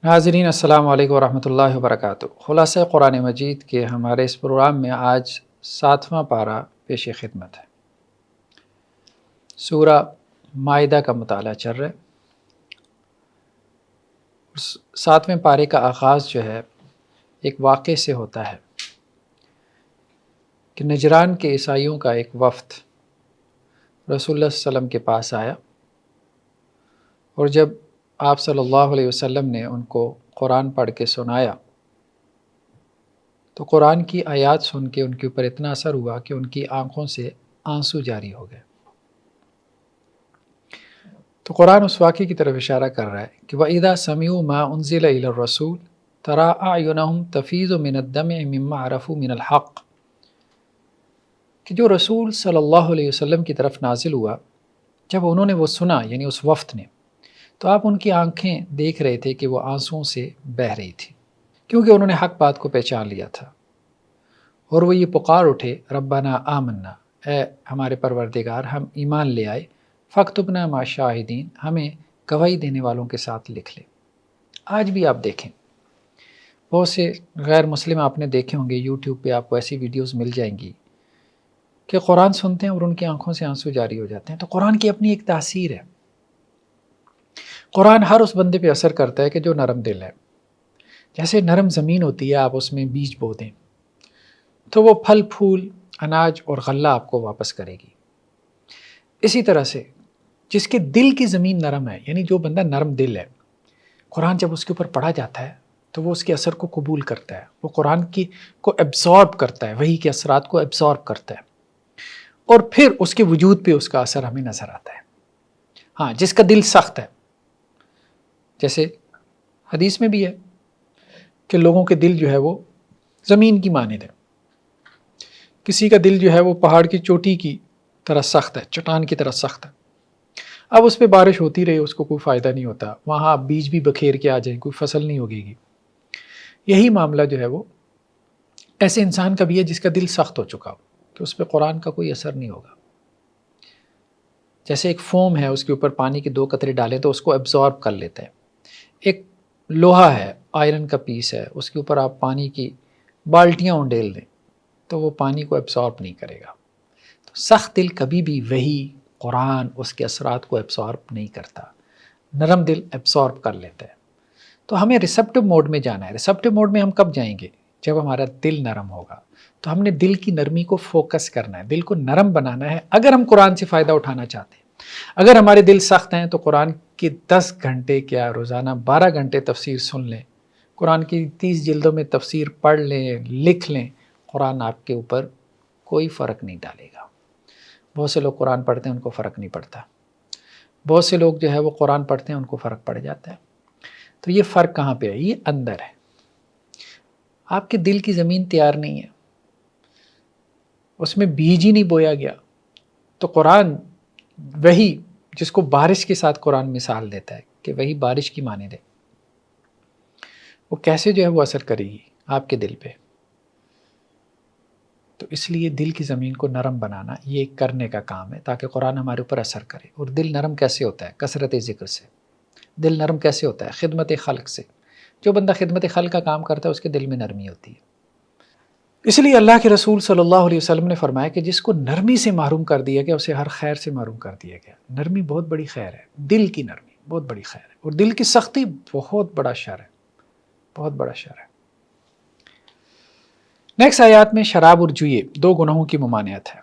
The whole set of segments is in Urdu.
ناظرین السلام علیکم ورحمۃ اللہ وبرکاتہ۔ خلاصہ قرآن مجید کے ہمارے اس پروگرام میں آج 7واں پارہ پیش خدمت ہے۔ سورہ مائدہ کا مطالعہ چل رہا ہے۔ 7ویں پارے کا آغاز جو ہے ایک واقعے سے ہوتا ہے کہ نجران کے عیسائیوں کا ایک وفد رسول اللہ صلی اللہ علیہ وسلم کے پاس آیا، اور جب آپ صلی اللہ علیہ وسلم نے ان کو قرآن پڑھ کے سنایا تو قرآن کی آیات سن کے ان کے اوپر اتنا اثر ہوا کہ ان کی آنکھوں سے آنسو جاری ہو گئے۔ تو قرآن اس واقعے کی طرف اشارہ کر رہا ہے کہ وَإِذَا سَمِعُوا مَا أُنزِلَ إِلَى الرَّسُولِ تَرَىٰ أَعْيُنَهُمْ تَفِيضُ مِنَ الدَّمْعِ مِمَّا عَرَفُوا مِنَ الْحَقِّ، کہ جو رسول صلی اللہ علیہ وسلم کی طرف نازل ہوا، جب انہوں نے وہ سنا، یعنی اس وفد نے، تو آپ ان کی آنکھیں دیکھ رہے تھے کہ وہ آنسوؤں سے بہہ رہی تھی، کیونکہ انہوں نے حق بات کو پہچان لیا تھا، اور وہ یہ پکار اٹھے ربنا آمنا، اے ہمارے پروردگار ہم ایمان لے آئے، فاکتبنا مع شاہدین، ہمیں گواہی دینے والوں کے ساتھ لکھ لے۔ آج بھی آپ دیکھیں بہت سے غیر مسلم آپ نے دیکھے ہوں گے، یوٹیوب پہ آپ کو ایسی ویڈیوز مل جائیں گی کہ قرآن سنتے ہیں اور ان کی آنکھوں سے آنسو جاری ہو جاتے ہیں۔ تو قرآن کی اپنی ایک تاثیر ہے۔ قرآن ہر اس بندے پہ اثر کرتا ہے کہ جو نرم دل ہے۔ جیسے نرم زمین ہوتی ہے، آپ اس میں بیج بو دیں تو وہ پھل پھول، اناج اور غلہ آپ کو واپس کرے گی۔ اسی طرح سے جس کے دل کی زمین نرم ہے، یعنی جو بندہ نرم دل ہے، قرآن جب اس کے اوپر پڑھا جاتا ہے تو وہ اس کے اثر کو قبول کرتا ہے، وہ قرآن کو ایبزارب کرتا ہے، وحی کے اثرات کو ایبزارب کرتا ہے، اور پھر اس کے وجود پہ اس کا اثر ہمیں نظر آتا ہے۔ ہاں، جس کا دل سخت ہے، جیسے حدیث میں بھی ہے کہ لوگوں کے دل جو ہے وہ زمین کی مانند ہے، کسی کا دل جو ہے وہ پہاڑ کی چوٹی کی طرح سخت ہے، چٹان کی طرح سخت ہے۔ اب اس پہ بارش ہوتی رہے، اس کو کوئی فائدہ نہیں ہوتا، وہاں آپ بیج بھی بکھیر کے آ جائیں، کوئی فصل نہیں ہوگی گی۔ یہی معاملہ جو ہے وہ ایسے انسان کا بھی ہے جس کا دل سخت ہو چکا ہو، کہ اس پہ قرآن کا کوئی اثر نہیں ہوگا۔ جیسے ایک فوم ہے، اس کے اوپر پانی کے 2 قطرے ڈالیں تو اس کو ایبزارب کر لیتے ہیں۔ ایک لوہا ہے، آئرن کا پیس ہے، اس کے اوپر آپ پانی کی بالٹیاں انڈیل دیں تو وہ پانی کو ایبزارب نہیں کرے گا۔ تو سخت دل کبھی بھی وحی، قرآن، اس کے اثرات کو ایبزارب نہیں کرتا، نرم دل ایبزارب کر لیتا ہے۔ تو ہمیں ریسیپٹیو موڈ میں جانا ہے۔ ریسیپٹیو موڈ میں ہم کب جائیں گے؟ جب ہمارا دل نرم ہوگا۔ تو ہم نے دل کی نرمی کو فوکس کرنا ہے، دل کو نرم بنانا ہے، اگر ہم قرآن سے فائدہ اٹھانا چاہتے ہیں۔ اگر ہمارے دل سخت ہیں تو قرآن کی 10 گھنٹے کیا، روزانہ 12 گھنٹے تفسیر سن لیں، قرآن کی 30 جلدوں میں تفسیر پڑھ لیں، لکھ لیں، قرآن آپ کے اوپر کوئی فرق نہیں ڈالے گا۔ بہت سے لوگ قرآن پڑھتے ہیں، ان کو فرق نہیں پڑتا۔ بہت سے لوگ جو ہے وہ قرآن پڑھتے ہیں، ان کو فرق پڑ جاتا ہے۔ تو یہ فرق کہاں پہ ہے؟ یہ اندر ہے۔ آپ کے دل کی زمین تیار نہیں ہے، اس میں بیج ہی نہیں بویا گیا۔ تو قرآن وہی، جس کو بارش کے ساتھ قرآن مثال دیتا ہے کہ وہی بارش کی مانند ہے، وہ کیسے جو ہے وہ اثر کرے گی آپ کے دل پہ۔ تو اس لیے دل کی زمین کو نرم بنانا یہ ایک کرنے کا کام ہے، تاکہ قرآن ہمارے اوپر اثر کرے۔ اور دل نرم کیسے ہوتا ہے؟ کثرت ذکر سے۔ دل نرم کیسے ہوتا ہے؟ خدمت خلق سے۔ جو بندہ خدمت خلق کا کام کرتا ہے اس کے دل میں نرمی ہوتی ہے۔ اس لیے اللہ کے رسول صلی اللہ علیہ وسلم نے فرمایا کہ جس کو نرمی سے محروم کر دیا گیا، اسے ہر خیر سے محروم کر دیا گیا۔ نرمی بہت بڑی خیر ہے، دل کی نرمی بہت بڑی خیر ہے، اور دل کی سختی بہت بڑا شر ہے، بہت بڑا شر ہے۔ نیکسٹ آیات میں شراب اور جوئے 2 گناہوں کی ممانعت ہے۔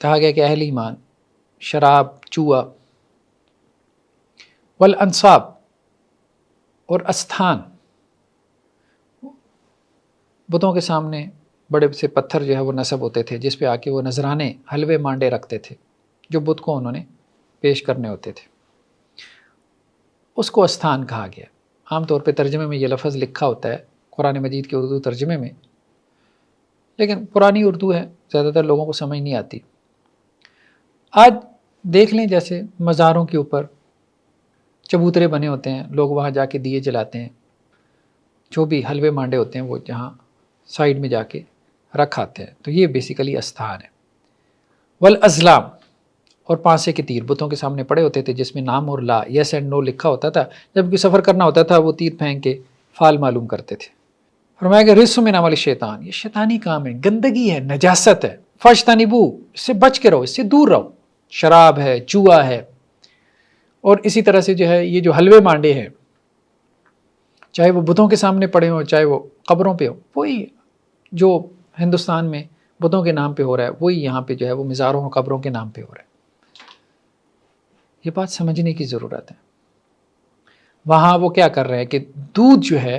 کہا گیا کہ اہل ایمان شراب، جوا، والانصاب، اور استھان، بتوں کے سامنے بڑے سے پتھر جو ہے وہ نصب ہوتے تھے، جس پہ آ کے وہ نذرانے، حلوے مانڈے رکھتے تھے جو بت کو انہوں نے پیش کرنے ہوتے تھے، اس کو استھان کہا گیا۔ عام طور پہ ترجمے میں یہ لفظ لکھا ہوتا ہے قرآن مجید کے اردو ترجمے میں، لیکن پرانی اردو ہے، زیادہ تر لوگوں کو سمجھ نہیں آتی۔ آج دیکھ لیں جیسے مزاروں کے اوپر چبوترے بنے ہوتے ہیں، لوگ وہاں جا کے دیے جلاتے ہیں، جو بھی حلوے مانڈے ہوتے ہیں وہ جہاں سائیڈ میں جا کے رکھ آتے ہیں، تو یہ بیسیکلی استھان ہے۔ والازلام، اور پانسے کے تیر بتوں کے سامنے پڑے ہوتے تھے جس میں نام اور لا یس اینڈ نو لکھا ہوتا تھا. جب کوئی سفر کرنا ہوتا تھا وہ تیر پھینک کے فال معلوم کرتے تھے. فرمایا کہ رجس من عمل الشیطان، یہ شیطانی کام ہے، گندگی ہے، نجاست ہے. فاجتنبوہ، اس سے بچ کے رہو، اس سے دور رہو. شراب ہے، جوا ہے، اور اسی طرح سے جو ہے یہ جو حلوے مانڈے ہیں، چاہے وہ بتوں کے سامنے پڑے ہوں چاہے وہ قبروں پہ ہو، وہی جو ہندوستان میں بتوں کے نام پہ ہو رہا ہے وہی یہاں پہ جو ہے وہ مزاروں اور قبروں کے نام پہ ہو رہا ہے. یہ بات سمجھنے کی ضرورت ہے. وہاں وہ کیا کر رہے ہیں کہ دودھ جو ہے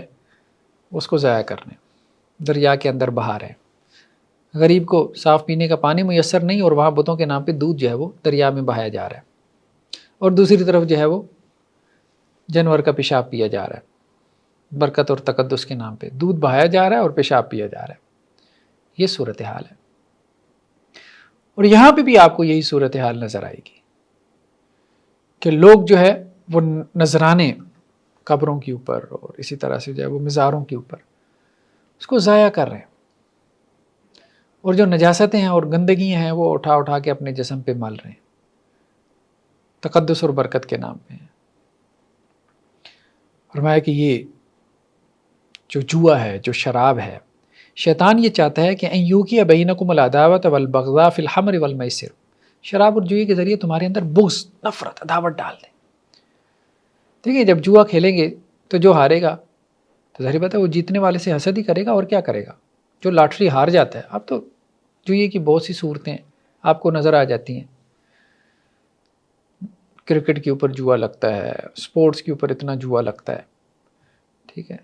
اس کو ضائع کر رہے ہیں، دریا کے اندر بہا رہے ہیں. غریب کو صاف پینے کا پانی میسر نہیں اور وہاں بتوں کے نام پہ دودھ جو ہے وہ دریا میں بہایا جا رہا ہے. اور دوسری طرف جو ہے وہ جانور کا پیشاب پیا جا رہا ہے. برکت اور تقدس کے نام پہ دودھ بہایا جا رہا ہے اور پیشاب پیا جا رہا ہے. یہ صورتحال ہے. اور یہاں پہ بھی آپ کو یہی صورتحال نظر آئے گی کہ لوگ جو ہے وہ نذرانے قبروں کے اوپر اور اسی طرح سے جو ہے وہ مزاروں کے اوپر اس کو ضائع کر رہے ہیں، اور جو نجاستیں ہیں اور گندگیاں ہیں وہ اٹھا اٹھا کے اپنے جسم پہ مل رہے ہیں تقدس اور برکت کے نام پہ. فرمایا کہ یہ جو جوا ہے، جو شراب ہے، شیطان یہ چاہتا ہے کہ ان یوقع بینکم العداوۃ والبغضاء فی الخمر والمیسر، شراب اور جوئے کے ذریعے تمہارے اندر بغض، نفرت، عداوت ڈال دیں. دیکھیے جب جوا کھیلیں گے تو جو ہارے گا تو ظاہر بات ہے وہ جیتنے والے سے حسد ہی کرے گا اور کیا کرے گا. جو لاٹری ہار جاتا ہے، اب تو جوئے کی بہت سی صورتیں آپ کو نظر آ جاتی ہیں. کرکٹ کے اوپر جوا لگتا ہے، سپورٹس کے اوپر اتنا جوا لگتا ہے، ٹھیک ہے.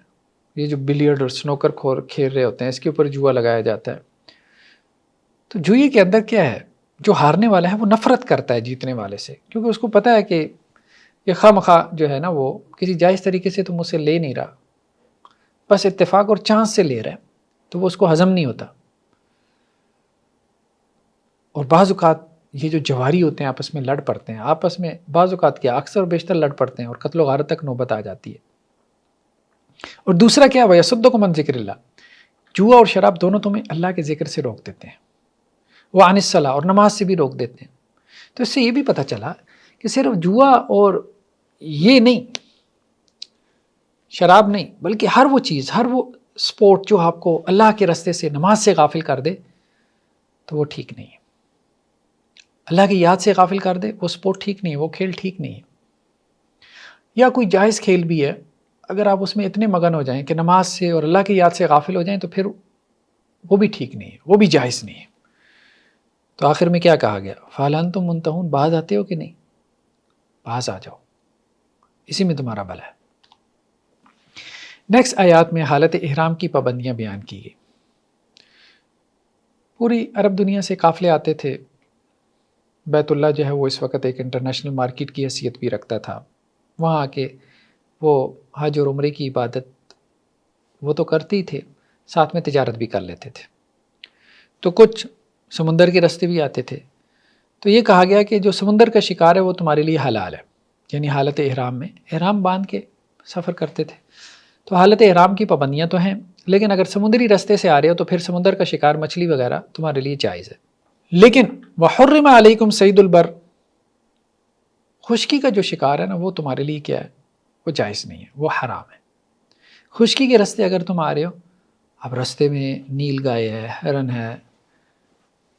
یہ جو بلیئرڈ اور سنوکر کھیل رہے ہوتے ہیں اس کے اوپر جوا لگایا جاتا ہے. تو جوئے کے اندر کیا ہے، جو ہارنے والا ہے وہ نفرت کرتا ہے جیتنے والے سے، کیونکہ اس کو پتہ ہے کہ یہ خواہ مخواہ جو ہے نا وہ کسی جائز طریقے سے تو مجھ سے لے نہیں رہا، بس اتفاق اور چانس سے لے رہا ہے، تو وہ اس کو ہضم نہیں ہوتا. اور بعض اوقات یہ جو جواری ہوتے ہیں آپس میں لڑ پڑتے ہیں، آپس میں بعض اوقات کیا اکثر و بیشتر لڑ پڑتے ہیں اور قتل و غارت تک نوبت آ جاتی ہے. اور دوسرا کیا، وَيَصُدُّكُمْ عَنْ ذِكْرِ اللَّهِ، جوا اور شراب دونوں تمہیں اللہ کے ذکر سے روک دیتے ہیں، وَعَنِ الصَّلَاةِ، اور نماز سے بھی روک دیتے ہیں. تو اس سے یہ بھی پتہ چلا کہ صرف جوا اور یہ نہیں، شراب نہیں، بلکہ ہر وہ چیز، ہر وہ سپورٹ جو آپ کو اللہ کے راستے سے، نماز سے غافل کر دے تو وہ ٹھیک نہیں ہے. اللہ کی یاد سے غافل کر دے وہ سپورٹ ٹھیک نہیں ہے، وہ کھیل ٹھیک نہیں ہے. یا کوئی جائز کھیل بھی ہے، اگر آپ اس میں اتنے مگن ہو جائیں کہ نماز سے اور اللہ کی یاد سے غافل ہو جائیں تو پھر وہ بھی ٹھیک نہیں ہے، وہ بھی جائز نہیں ہے. تو آخر میں کیا کہا گیا، فَهَلْ أَنْتُمْ مُنْتَهُونَ، باز آتے ہو کہ نہیں؟ باز آ جاؤ، اسی میں تمہارا بھلا ہے. نیکسٹ آیات میں حالت احرام کی پابندیاں بیان کی گئی. پوری عرب دنیا سے قافلے آتے تھے. بیت اللہ جو ہے وہ اس وقت ایک انٹرنیشنل مارکیٹ کی حیثیت بھی رکھتا تھا. وہاں آ کے وہ حج اور عمرے کی عبادت وہ تو کرتے ہی تھے، ساتھ میں تجارت بھی کر لیتے تھے. تو کچھ سمندر کے راستے بھی آتے تھے. تو یہ کہا گیا کہ جو سمندر کا شکار ہے وہ تمہارے لیے حلال ہے، یعنی حالت احرام میں احرام باندھ کے سفر کرتے تھے. تو حالت احرام کی پابندیاں تو ہیں، لیکن اگر سمندری راستے سے آ رہے ہو تو پھر سمندر کا شکار، مچھلی وغیرہ تمہارے لیے جائز ہے. لیکن وحرم علیکم صید البر، خشکی کا جو شکار ہے نا وہ تمہارے لیے کیا ہے، وہ جائز نہیں ہے، وہ حرام ہے. خشکی کے راستے اگر تم آ رہے ہو، اب راستے میں نیل گائے ہے، ہرن ہے،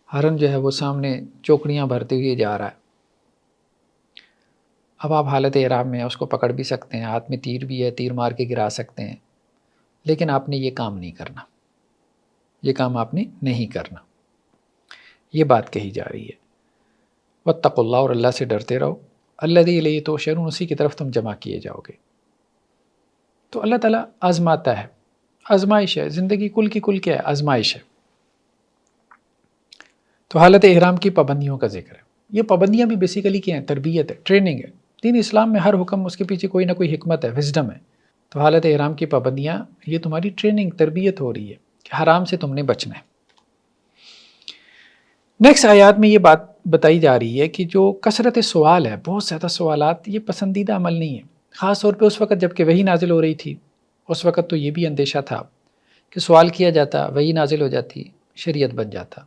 ہرن جو ہے وہ سامنے چوکڑیاں بھرتے ہوئے جا رہا ہے، اب آپ حالت احرام میں اس کو پکڑ بھی سکتے ہیں، ہاتھ میں تیر بھی ہے، تیر مار کے گرا سکتے ہیں، لیکن آپ نے یہ کام نہیں کرنا، یہ کام آپ نے نہیں کرنا. یہ بات کہی جا رہی ہے. واتقوا اللہ، اور اللہ سے ڈرتے رہو، الذی الیہ تحشرون، اسی کی طرف تم جمع کیے جاؤ گے. تو اللہ تعالیٰ آزماتا ہے، آزمائش ہے، زندگی کل کی کل کیا ہے، آزمائش ہے. تو حالت احرام کی پابندیوں کا ذکر ہے. یہ پابندیاں بھی بیسیکلی کیا ہیں، تربیت ہے، ٹریننگ ہے. دین اسلام میں ہر حکم اس کے پیچھے کوئی نہ کوئی حکمت ہے، وزڈم ہے. تو حالت احرام کی پابندیاں یہ تمہاری ٹریننگ، تربیت ہو رہی ہے کہ حرام سے تم نے بچنا ہے. نیکسٹ آیات میں یہ بات بتائی جا رہی ہے کہ جو کثرت سوال ہے، بہت زیادہ سوالات، یہ پسندیدہ عمل نہیں ہے. خاص طور پہ اس وقت جب کہ وحی نازل ہو رہی تھی، اس وقت تو یہ بھی اندیشہ تھا کہ سوال کیا جاتا، وحی نازل ہو جاتی، شریعت بن جاتا،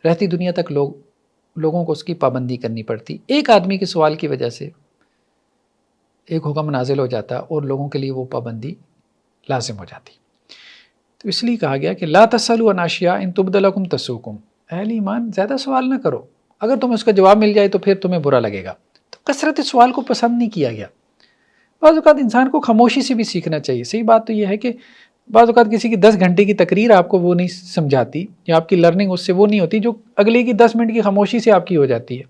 رہتی دنیا تک لوگ لوگوں کو اس کی پابندی کرنی پڑتی. ایک آدمی کے سوال کی وجہ سے ایک حکم نازل ہو جاتا اور لوگوں کے لیے وہ پابندی لازم ہو جاتی. تو اس لیے کہا گیا کہ لا تسألوا عن اشیاء ان تبد لکم تسؤکم. اہل ایمان زیادہ سوال نہ کرو، اگر تمہیں اس کا جواب مل جائے تو پھر تمہیں برا لگے گا. تو کثرت سوال کو پسند نہیں کیا گیا. بعض اوقات انسان کو خاموشی سے بھی سیکھنا چاہیے. صحیح بات تو یہ ہے کہ بعض اوقات کسی کی 10 گھنٹے کی تقریر آپ کو وہ نہیں سمجھاتی، یا آپ کی لرننگ اس سے وہ نہیں ہوتی جو اگلے کی 10 منٹ کی خاموشی سے آپ کی ہو جاتی ہے.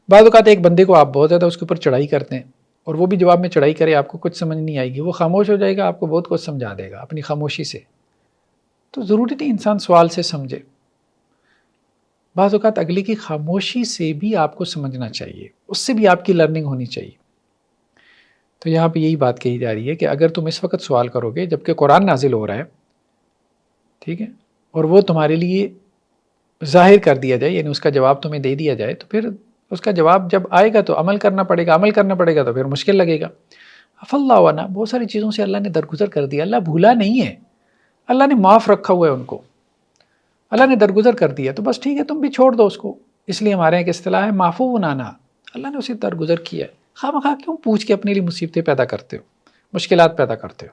بعض اوقات ایک بندے کو آپ بہت زیادہ اس کے اوپر چڑھائی کرتے ہیں اور وہ بھی جواب میں چڑھائی کرے، آپ کو کچھ سمجھ نہیں آئے گی، وہ خاموش ہو جائے گا، آپ کو بہت کچھ سمجھا دے گا اپنی خاموشی سے. تو ضروری نہیں انسان سوال سے سمجھے، بعض اوقات اگلے کی خاموشی سے بھی آپ کو سمجھنا چاہیے، اس سے بھی آپ کی لرننگ ہونی چاہیے. تو یہاں پہ یہی بات کہی جا رہی ہے کہ اگر تم اس وقت سوال کرو گے جبکہ قرآن نازل ہو رہا ہے، ٹھیک ہے، اور وہ تمہارے لیے ظاہر کر دیا جائے، یعنی اس کا جواب تمہیں دے دیا جائے، تو پھر اس کا جواب جب آئے گا تو عمل کرنا پڑے گا، عمل کرنا پڑے گا تو پھر مشکل لگے گا. عفا اللہ عنہ، بہت ساری چیزوں سے اللہ نے درگزر کر دیا. اللہ بھولا نہیں ہے، اللہ نے معاف رکھا ہوا ہے ان کو، اللہ نے درگزر کر دیا، تو بس ٹھیک ہے تم بھی چھوڑ دو اس کو. اس لیے ہمارے ایک اصطلاح ہے معفو عنہ، اللہ نے اسے درگزر کیا ہے. خواہ مخواہ کیوں پوچھ کے اپنے لیے مصیبتیں پیدا کرتے ہو، مشکلات پیدا کرتے ہو.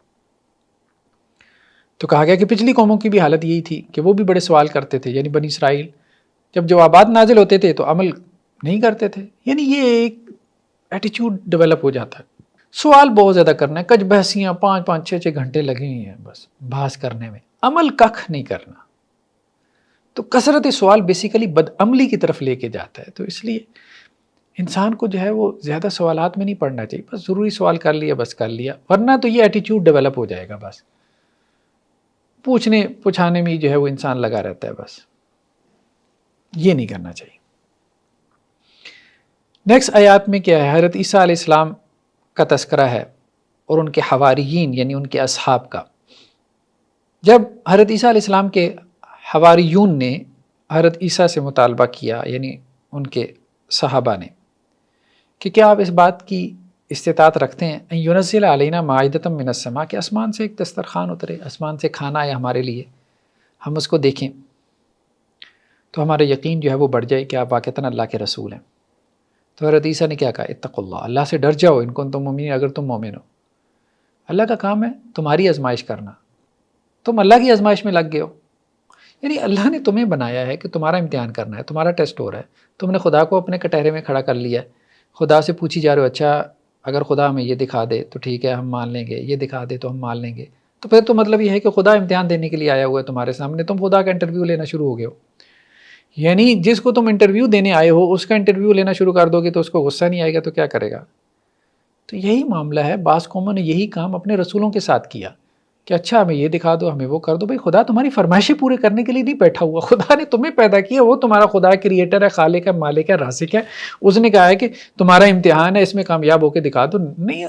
تو کہا گیا کہ پچھلی قوموں کی بھی حالت یہی تھی کہ وہ بھی بڑے سوال کرتے تھے، یعنی بنی اسرائیل جب جوابات نازل ہوتے تھے تو عمل نہیں کرتے تھے. یعنی یہ ایک ایٹیچیوڈ ڈیولپ ہو جاتا ہے. سوال بہت زیادہ کرنا ہے، کچھ بحثیاں 5-5 6 گھنٹے لگے ہوئی ہیں بس بحث کرنے میں، عمل کخ نہیں کرنا. تو کثرت سوال بیسیکلی بد عملی کی طرف لے کے جاتا ہے. تو اس لیے انسان کو جو ہے وہ زیادہ سوالات میں نہیں پڑھنا چاہیے، بس ضروری سوال کر لیا بس کر لیا، ورنہ تو یہ ایٹیچیوڈ ڈیولپ ہو جائے گا. بس پوچھنے پوچھانے میں جو ہے وہ انسان لگا رہتا ہے، بس یہ نہیں کرنا چاہیے. نیکسٹ آیات میں کیا ہے؟ حضرت عیسیٰ علیہ السلام کا تذکرہ ہے اور ان کے حواریین یعنی ان کے اصحاب کا. جب حضرت عیسیٰ علیہ السلام کے حواریون نے حضرت عیسیٰ سے مطالبہ کیا، یعنی ان کے صحابہ نے، کہ کیا آپ اس بات کی استطاعت رکھتے ہیں ان ینزل علینا مائدۃ من السماء، کہ آسمان سے ایک دسترخوان اترے، آسمان سے کھانا آئے ہمارے لیے، ہم اس کو دیکھیں تو ہمارا یقین جو ہے وہ بڑھ جائے کہ آپ واقعتاً اللہ کے رسول ہیں. تو حضرت عیسیٰ نے کیا کہا؟ اتقوا اللہ، اللہ سے ڈر جاؤ ان کنتم مؤمنین، اگر تم مومن ہو. اللہ کا کام ہے تمہاری آزمائش کرنا، تم اللہ کی آزمائش میں لگ گئے ہو. یعنی اللہ نے تمہیں بنایا ہے کہ تمہارا امتحان کرنا ہے، تمہارا ٹیسٹ ہو رہا ہے. تم نے خدا کو اپنے کٹہرے میں کھڑا کر لیا ہے، خدا سے پوچھی جا رہے ہو اچھا اگر خدا ہمیں یہ دکھا دے تو ٹھیک ہے ہم مان لیں گے، یہ دکھا دے تو ہم مان لیں گے. تو پھر تو مطلب یہ ہے کہ خدا امتحان دینے کے لیے آیا ہوا ہے تمہارے سامنے، تم خدا کا انٹرویو لینا شروع ہو گئے ہو. یعنی جس کو تم انٹرویو دینے آئے ہو اس کا انٹرویو لینا شروع کر دو گے تو اس کو غصہ نہیں آئے گا تو کیا کرے گا؟ تو یہی معاملہ ہے. بعض قوموں نے یہی کام اپنے رسولوں کے ساتھ کیا کہ اچھا ہمیں یہ دکھا دو، ہمیں وہ کر دو. بھائی خدا تمہاری فرمائشیں پورے کرنے کے لیے نہیں بیٹھا ہوا، خدا نے تمہیں پیدا کیا، وہ تمہارا خدا کریٹر ہے، خالق ہے، مالک ہے، رازق ہے. اس نے کہا ہے کہ تمہارا امتحان ہے، اس میں کامیاب ہو کے دکھا دو. نہیں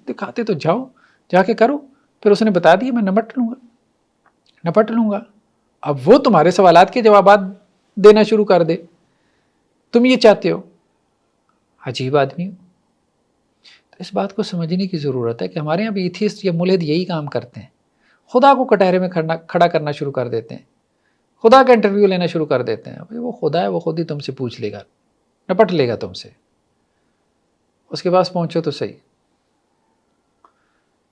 دکھاتے تو جاؤ جا کے کرو. پھر اس نے بتا دیا میں نپٹ لوں گا. اب وہ تمہارے سوالات کے جوابات دینا شروع کر دے، تم یہ چاہتے ہو. عجیب آدمی ہو. تو اس بات کو سمجھنے کی ضرورت ہے کہ ہمارے یہاں بھی ایتھیسٹ یا ملحد یہی کام کرتے ہیں، خدا کو کٹہرے میں کھڑا کرنا شروع کر دیتے ہیں، خدا کا انٹرویو لینا شروع کر دیتے ہیں. بھائی وہ خدا ہے، وہ خود ہی تم سے پوچھ لے گا، نپٹ لے گا تم سے. اس کے پاس پہنچو تو صحیح.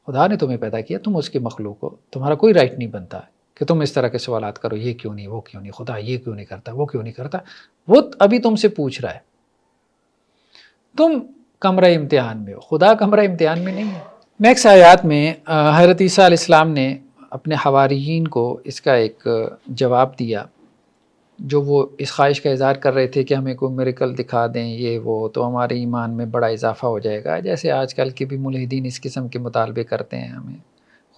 خدا نے تمہیں پیدا کیا، تم اس کے مخلوق ہو، تمہارا کوئی رائٹ نہیں بنتا کہ تم اس طرح کے سوالات کرو، یہ کیوں نہیں، وہ کیوں نہیں، خدا یہ کیوں نہیں کرتا، وہ کیوں نہیں کرتا. وہ ابھی تم سے پوچھ رہا ہے، تم کمرہ امتحان میں ہو، خدا کمرہ امتحان میں نہیں ہے. نیکسٹ آیات میں حضرت عیسیٰ علیہ السلام نے اپنے حواریین کو اس کا ایک جواب دیا، جو وہ اس خواہش کا اظہار کر رہے تھے کہ ہمیں کوئی میریکل دکھا دیں یہ وہ تو ہمارے ایمان میں بڑا اضافہ ہو جائے گا. جیسے آج کل کے بھی ملحدین اس قسم کے مطالبے کرتے ہیں، ہمیں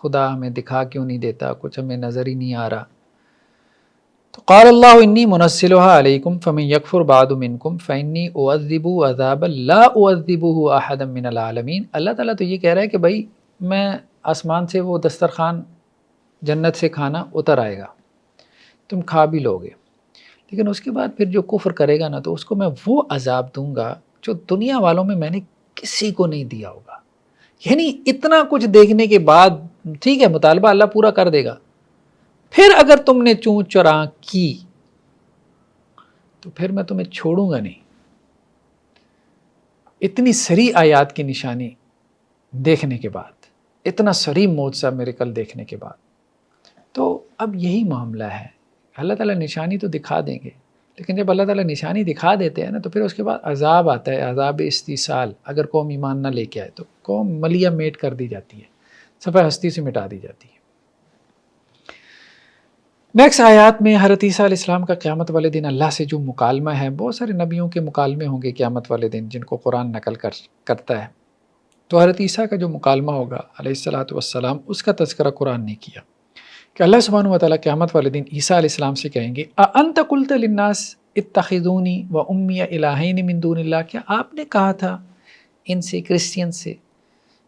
خدا ہمیں دکھا کیوں نہیں دیتا، کچھ ہمیں نظر ہی نہیں آ رہا. تو قال اللہ انی منزلها علیکم فمن یکفر بعد منکم فانی اعذبہ عذابا لا اعذبہ احدا من العالمین. اللہ تعالیٰ تو یہ کہہ رہا ہے کہ بھائی میں آسمان سے وہ دسترخوان جنت سے کھانا اتر آئے گا، تم کھا بھی لو گے، لیکن اس کے بعد پھر جو کفر کرے گا نا تو اس کو میں وہ عذاب دوں گا جو دنیا والوں میں نے کسی کو نہیں دیا ہوگا. یعنی اتنا کچھ دیکھنے کے بعد ٹھیک ہے مطالبہ اللہ پورا کر دے گا، پھر اگر تم نے چون چراں کی تو پھر میں تمہیں چھوڑوں گا نہیں۔ اتنی سری آیات کی نشانی دیکھنے کے بعد، اتنا سری معجزہ میریکل دیکھنے کے بعد، تو اب یہی معاملہ ہے۔ اللہ تعالیٰ نشانی تو دکھا دیں گے، لیکن جب اللہ تعالیٰ نشانی دکھا دیتے ہیں نا تو پھر اس کے بعد عذاب آتا ہے، عذاب استیصال۔ اگر قوم ایمان نہ لے کے آئے تو قوم ملیہ میٹ کر دی جاتی ہے، صفحہ ہستی سے مٹا دی جاتی ہے۔ نیکسٹ آیات میں حضرت عیسیٰ علیہ السلام کا قیامت والے دن اللہ سے جو مکالمہ ہے، بہت سارے نبیوں کے مکالمے ہوں گے قیامت والے دن جن کو قرآن نقل کرتا ہے، تو حضرت عیسیٰ کا جو مکالمہ ہوگا علیہ الصلاۃ والسلام، اس کا تذکرہ قرآن نے کیا کہ اللہ سبحانہ و تعالیٰ قیامت والے دن عیسیٰ علیہ السلام سے کہیں گے اَأَنْتَ قُلْتَ لِلنَّاسِ اتَّخِذُونِي وَأُمِّيَ إِلَٰهَيْنِ مِن دُونِ اللَّهِ، کیا آپ نے کہا تھا ان سے، کرسچین سے،